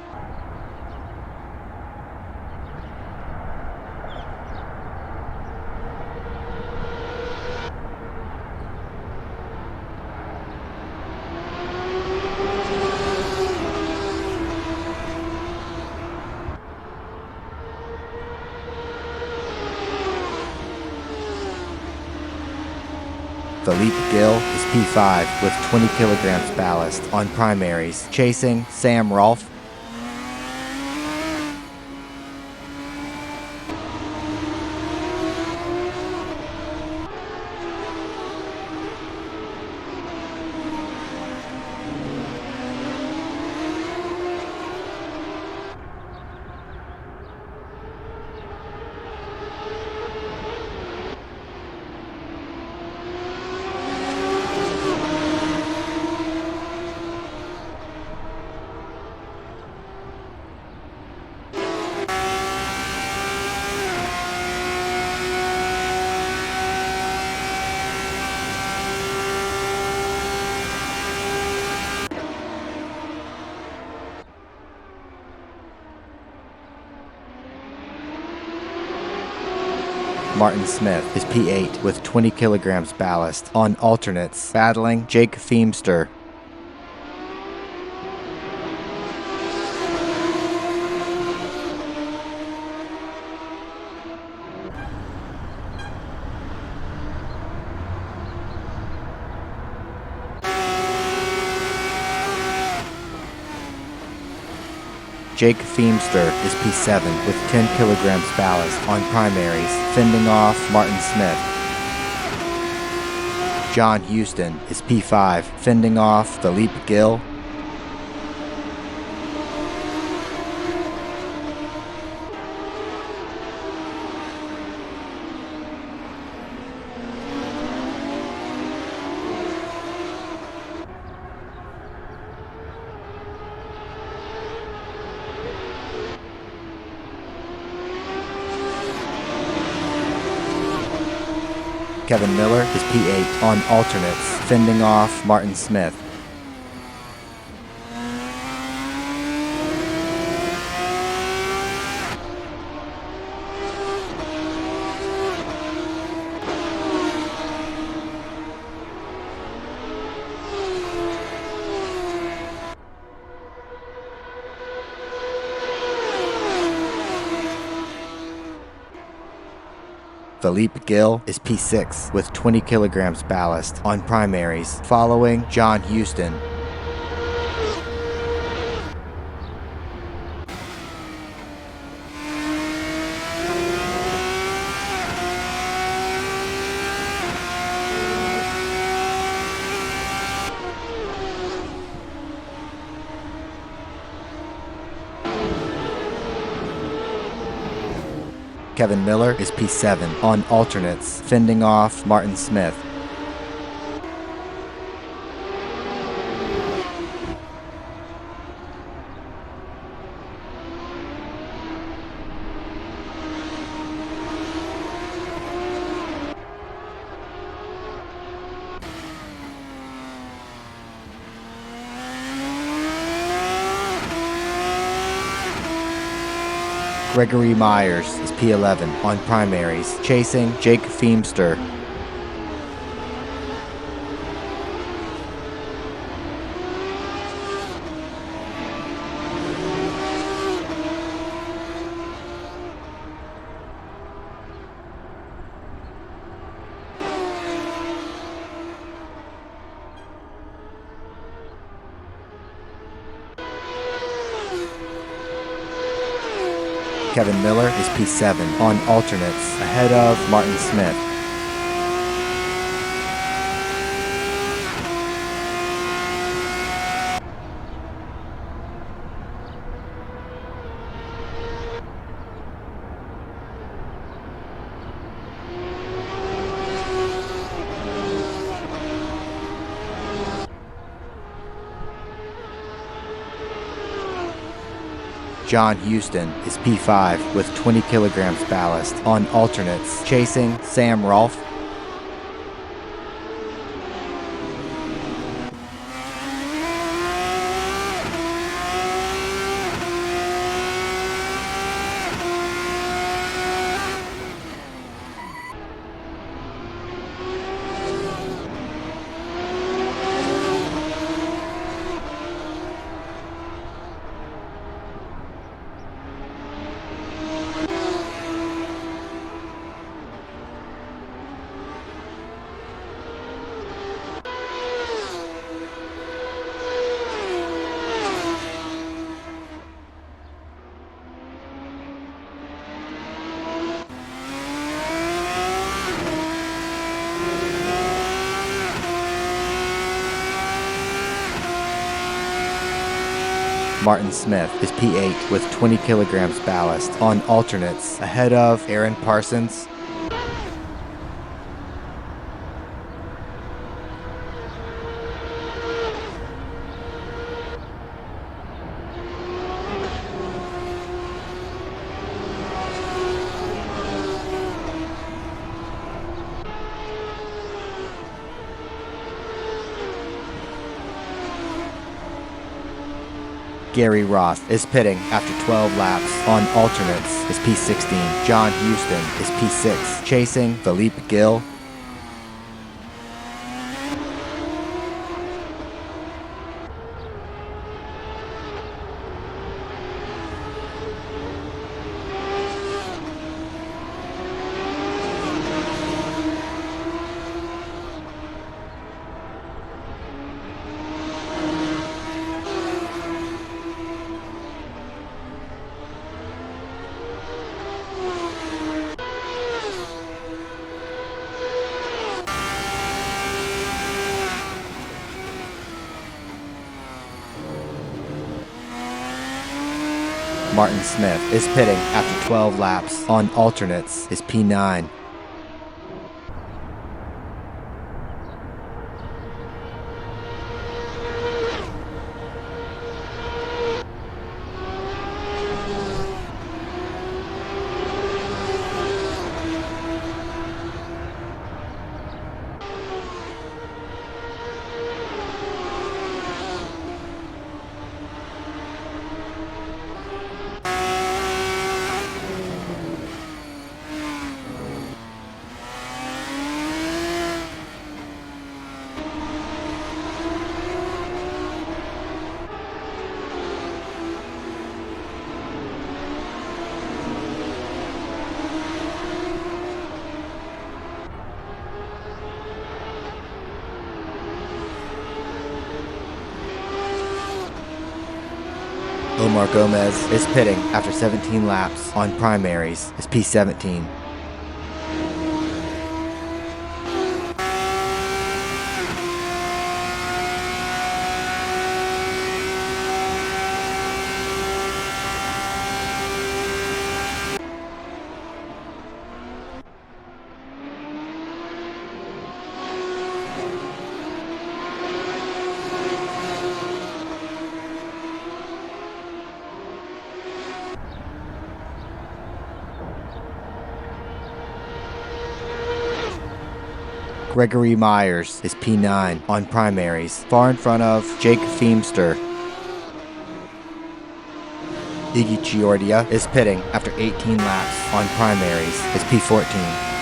Philippe Gill is P5 with 20 kilograms ballast on primaries, chasing Sam Rolfe. Martin Smith is P8 with 20 kilograms ballast on alternates, battling Jake Feemster. Jake Feemster is P7 with 10 kilograms ballast on primaries, fending off Martin Smith. John Houston is P5, fending off Philippe Gill. Kevin Miller is P8 on alternates, fending off Martin Smith. Philippe Gill is P6 with 20 kilograms ballast on primaries, following John Houston. Kevin Miller is P7 on alternates, fending off Martin Smith. Gregory Myers is P11 on primaries, chasing Jake Feemster. Kevin Miller is P7 on alternates, ahead of Martin Smith. John Houston is P5 with 20 kilograms ballast on alternates, chasing Sam Rolfe. Martin Smith is P8 with 20 kilograms ballast on alternates, ahead of Aaron Parsons. Gary Roth is pitting after 12 laps on alternates is P16. John Houston is P6, chasing Philippe Gill. Martin Smith is pitting after 12 laps on alternates is P9. Omar Gomez is pitting after 17 laps on primaries is P17. Gregory Myers is P9 on primaries, far in front of Jake Feemster. Iggy Chiordia is pitting after 18 laps on primaries, is P14.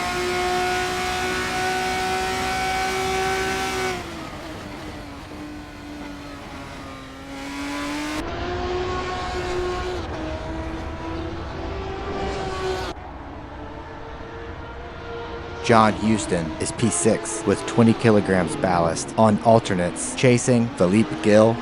John Houston is P6 with 20 kilograms ballast on alternates, chasing Philippe Gill.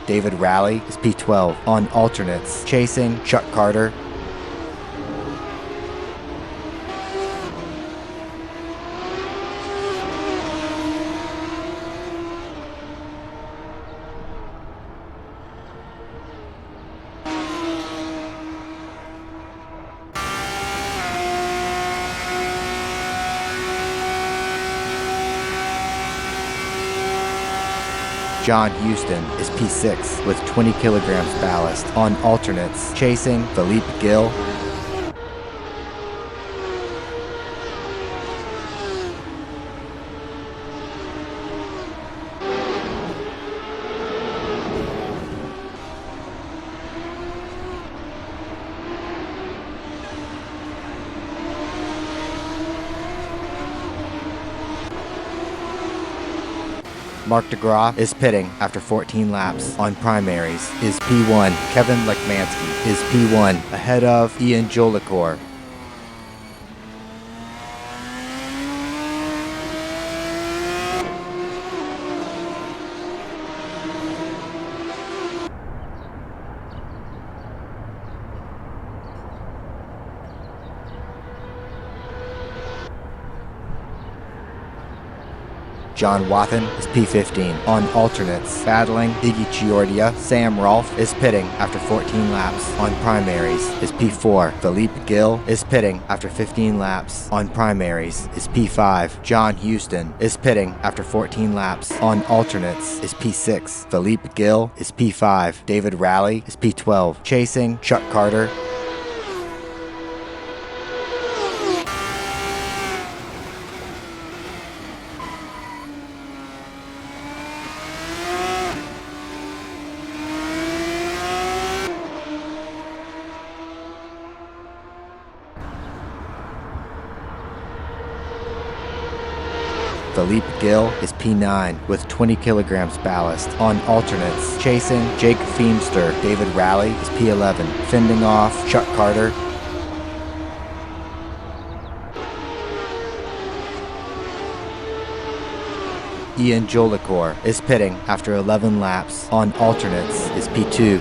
David Rowley is P12 on alternates, chasing Chuck Carter. John Houston is P6 with 20 kilograms ballast on alternates, chasing Philippe Gill. Mark DeGraw is pitting after 14 laps on primaries, is P1. Kevin Lekmansky is P1 ahead of Ian Jolicoeur. John Wathen is P15 on alternates, battling Iggy Chiordia. Sam Rolfe is pitting after 14 laps on primaries, is P4. Philippe Gill is pitting after 15 laps on primaries, is P5. John Houston is pitting after 14 laps on alternates, is P6. Philippe Gill is P5. David Rowley is P12, chasing Chuck Carter. Philippe Gill is P9 with 20 kilograms ballast on alternates, chasing Jake Feemster. David Rowley is P11, fending off Chuck Carter. Ian Jolicoeur is pitting after 11 laps on alternates, is P2.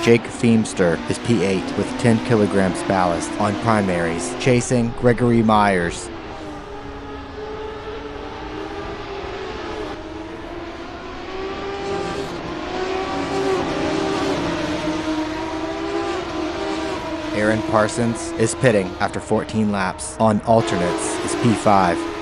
Jake Feemster is P8 with 10 kilograms ballast on primaries, chasing Gregory Myers. Aaron Parsons is pitting after 14 laps. On alternates is P5.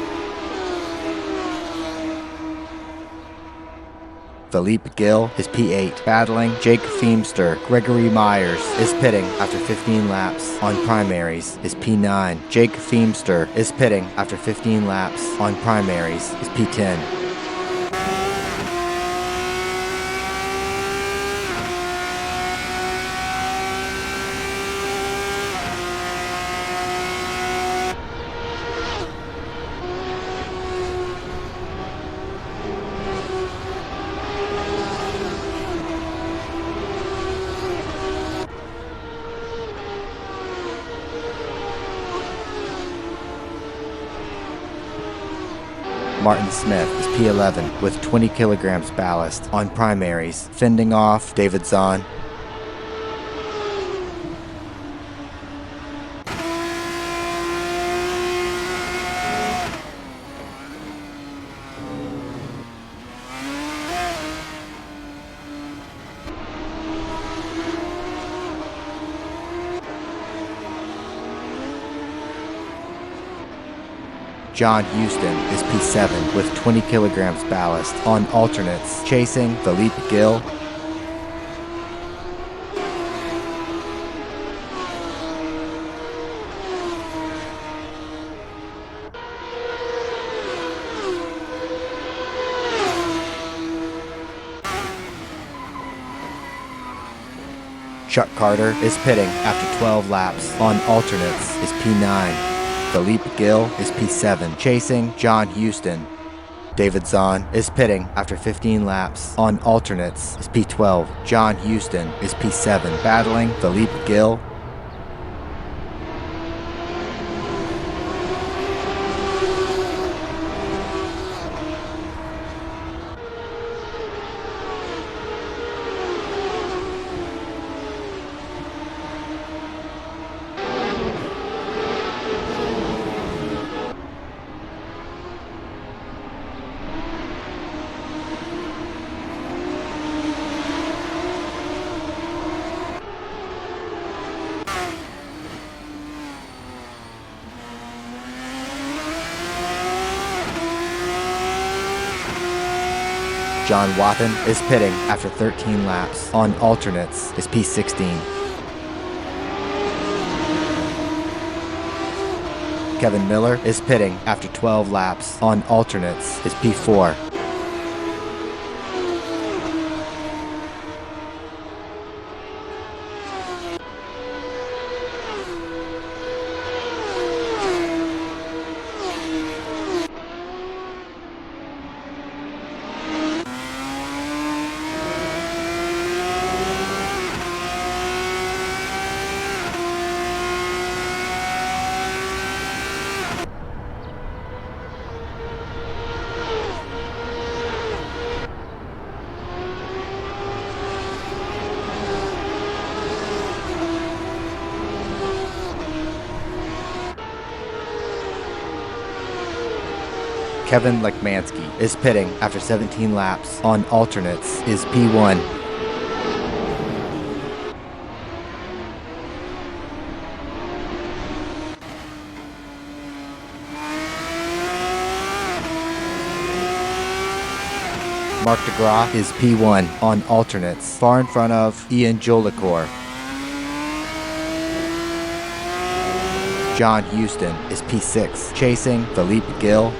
Philippe Gill is P8, battling Jake Feemster. Gregory Myers is pitting after 15 laps. On primaries is P9. Jake Feemster is pitting after 15 laps. On primaries is P10. Martin Smith is P11 with 20 kilograms ballast on primaries, fending off David Zahn. John Houston is P7 with 20 kilograms ballast on alternates, chasing Philippe Gill. Chuck Carter is pitting after 12 laps. On alternates is P9. Philippe Gill is P7, chasing John Houston. David Zahn is pitting after 15 laps. On alternates is P12. John Houston is P7, battling Philippe Gill. John Wathen is pitting after 13 laps. On alternates is P16. Kevin Miller is pitting after 12 laps. On alternates is P4. Kevin Lekmansky is pitting after 17 laps. On alternates is P1. Mark DeGraw is P1 on alternates, far in front of Ian Jolicoeur. John Houston is P6, chasing Philippe Gill.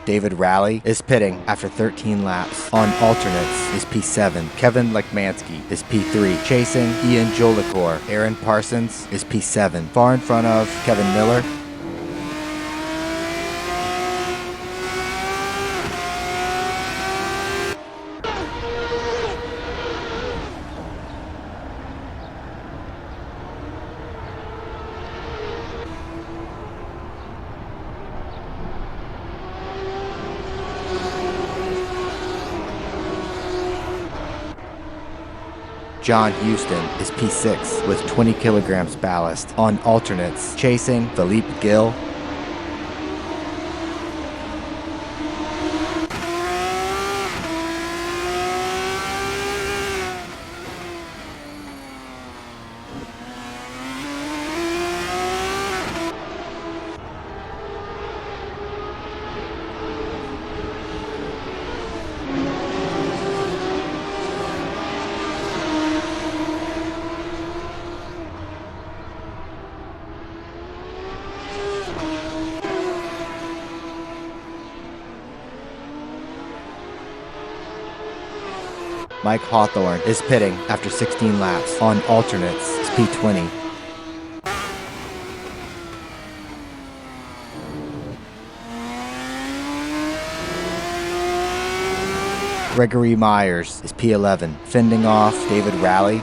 David Rowley is pitting after 13 laps. On alternates is P7. Kevin Lekmansky is P3, chasing Ian Jolicoeur. Aaron Parsons is P7, far in front of Kevin Miller. John Houston is P6 with 20 kilograms ballast on alternates, chasing Philippe Gill. Mike Hawthorne is pitting after 16 laps on alternates, P20. Gregory Myers is P11, fending off David Rowley.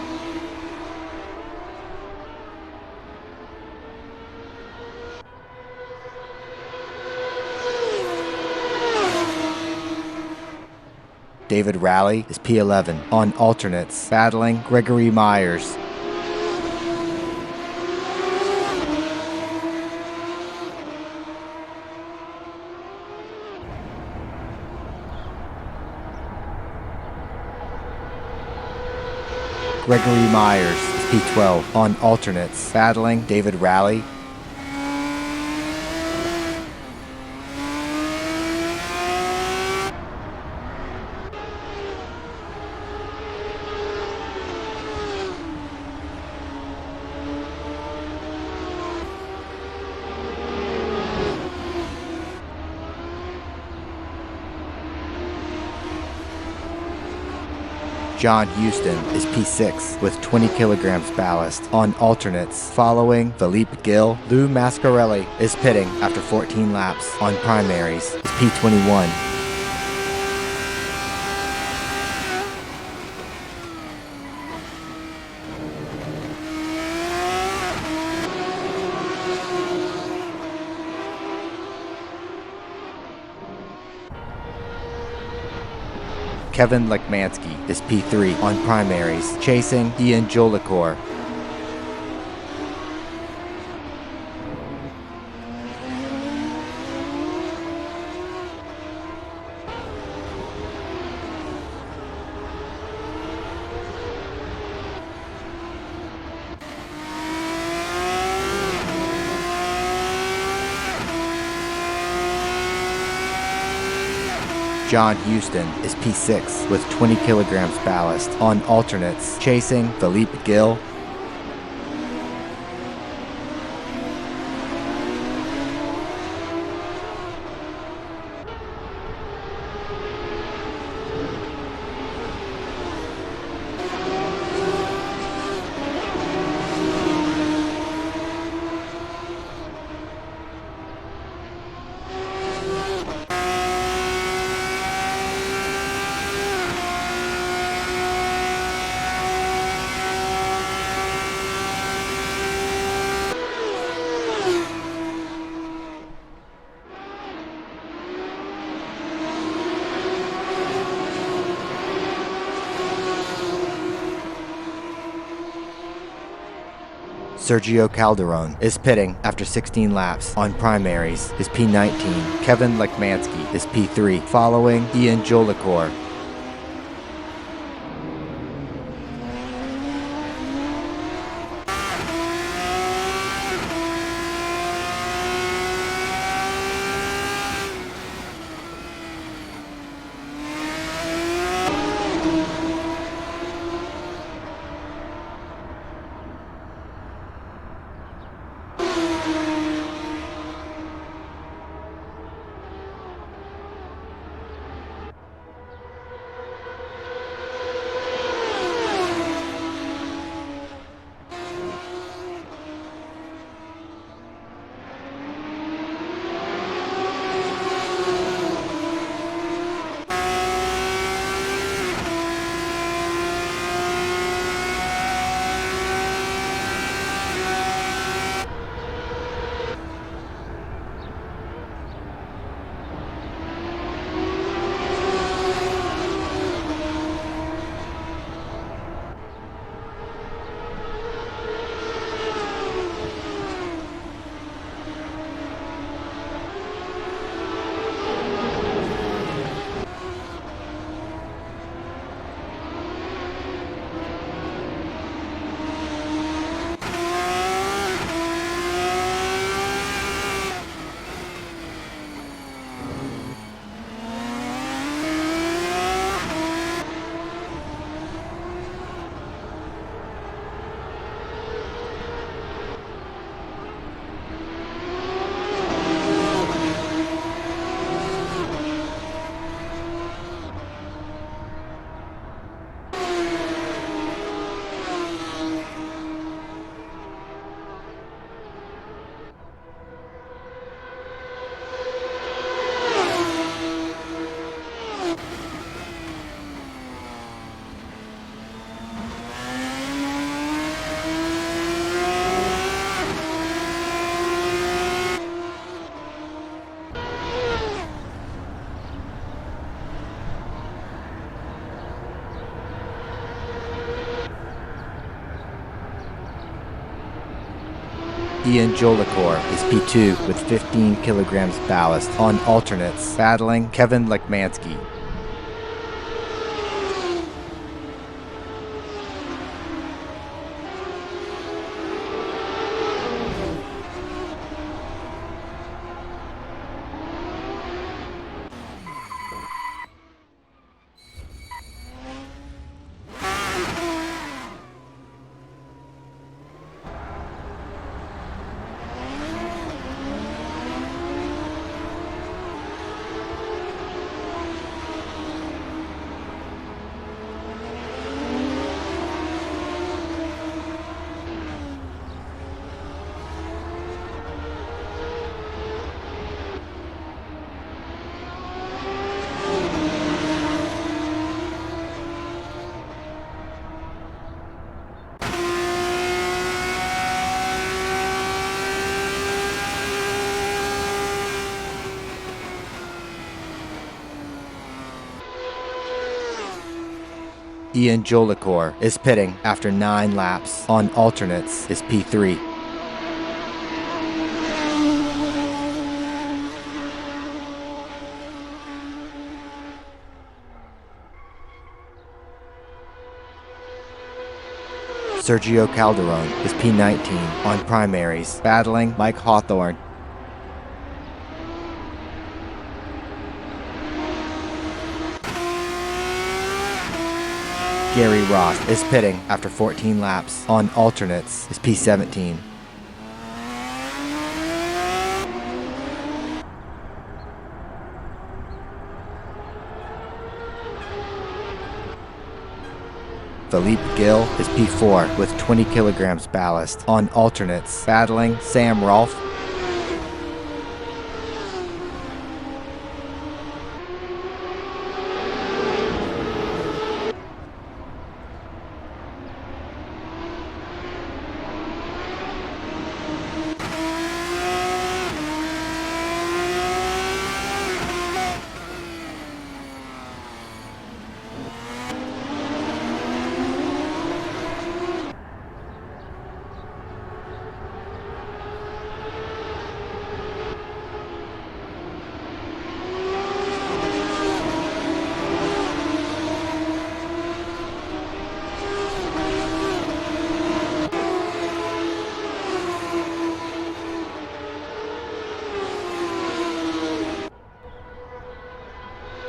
David Rowley is P11 on alternates, battling Gregory Myers. Gregory Myers is P12 on alternates, battling David Rowley. John Houston is P6 with 20 kilograms ballast on alternates, following Philippe Gill. Lou Mascarelli is pitting after 14 laps on primaries, is P21. Kevin Lekmansky is P3 on primaries, chasing Ian Jolicoeur. John Houston is P6 with 20 kilograms ballast on alternates, chasing Philippe Gill. Sergio Calderon is pitting after 16 laps on primaries, is P19. Kevin Lekmansky is P3, following Ian Jolicoeur. Ian Jolicor is P2 with 15 kilograms ballast on alternates, battling Kevin Lekmansky. Ian Jolicor is pitting after 9 laps on alternates is P3. Sergio Calderon is P19 on primaries, battling Mike Hawthorne. Gary Roth is pitting after 14 laps on alternates is P17. Philippe Gill is P4 with 20 kilograms ballast on alternates, battling Sam Rolfe.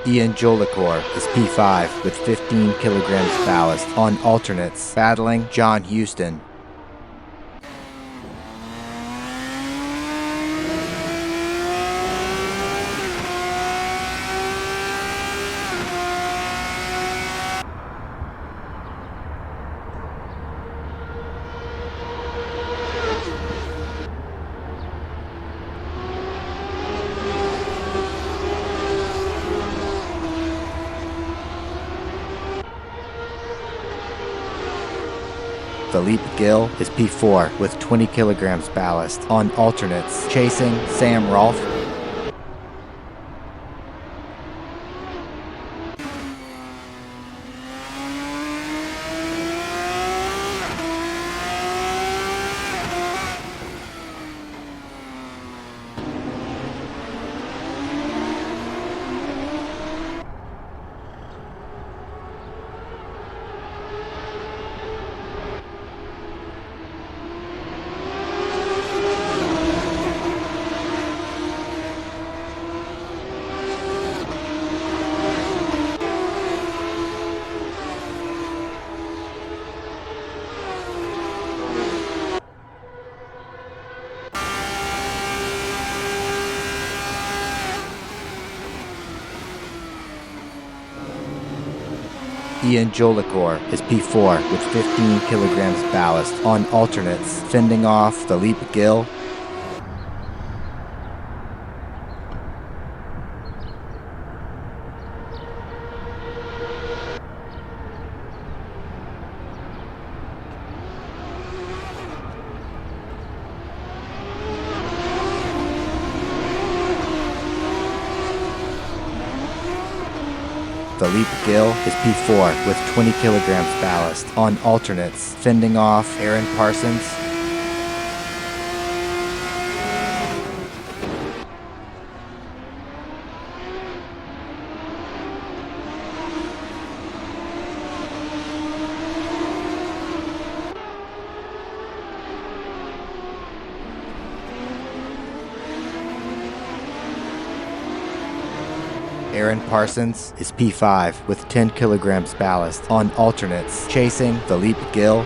Ian Jolicor is P5 with 15 kilograms ballast on alternates, battling John Houston. Philippe Gill is P4 with 20 kilograms ballast on alternates, chasing Sam Rolfe. Ian Jolicor is P4 with 15 kilograms ballast on alternates, fending off Philippe Gill. Philippe Gill is P4 with 20 kilograms ballast on alternates, fending off Aaron Parsons. Aaron Parsons is P5 with 10 kilograms ballast on alternates, chasing Philippe Gill.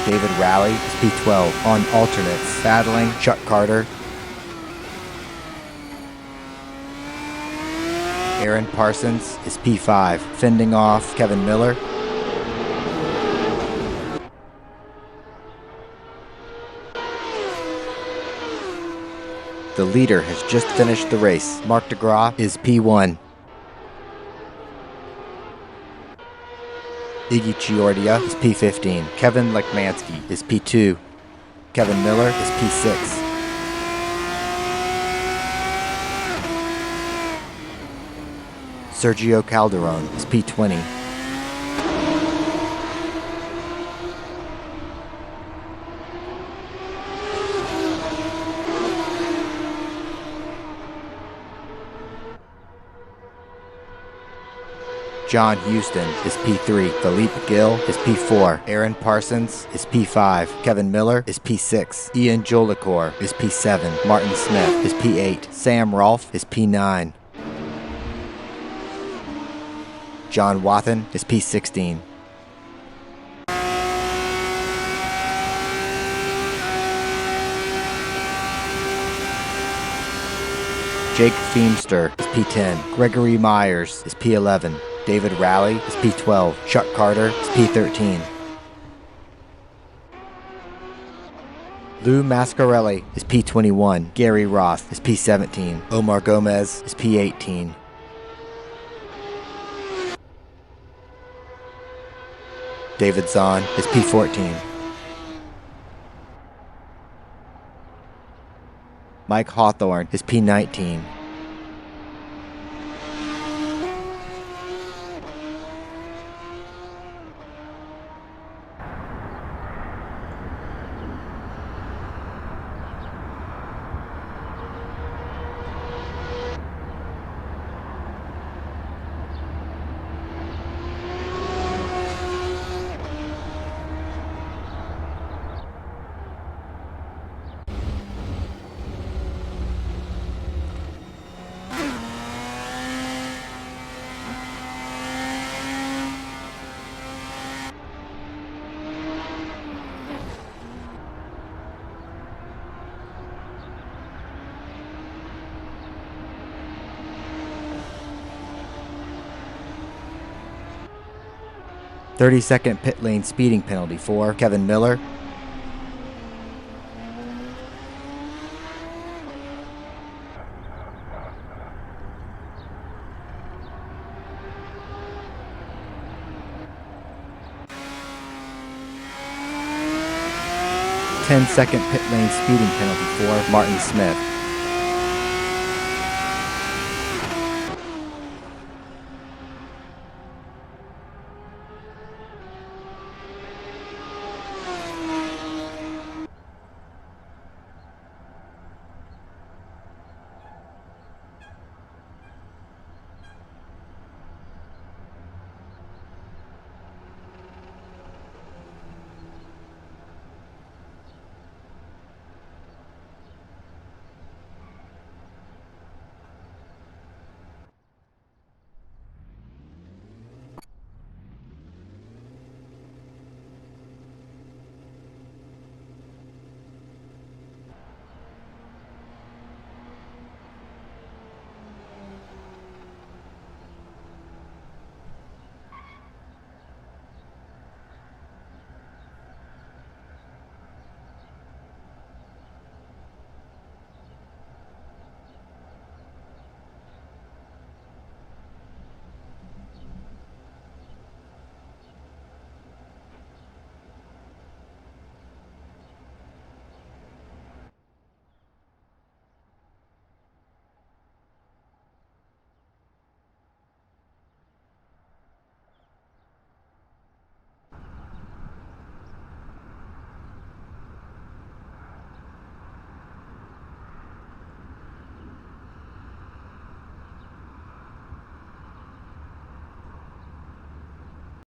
David Rowley is P12 on alternates, battling Chuck Carter. Aaron Parsons is P5, fending off Kevin Miller. The leader has just finished the race. Mark DeGraw is P1. Iggy Chiordia is P15. Kevin Lekmansky is P2. Kevin Miller is P6. Sergio Calderon is P20. John Houston is P3. Philippe Gill is P4. Aaron Parsons is P5. Kevin Miller is P6. Ian Jolicoeur is P7. Martin Smith is P8. Sam Rolfe is P9. John Wathen is P16. Jake Feemster is P10. Gregory Myers is P11. David Rowley is P12. Chuck Carter is P13. Lou Mascarelli is P21. Gary Roth is P17. Omar Gomez is P18. David Zahn is P14. Mike Hawthorne is P19. "30-second pit lane speeding penalty for Kevin Miller." "10-second pit lane speeding penalty for Martin Smith."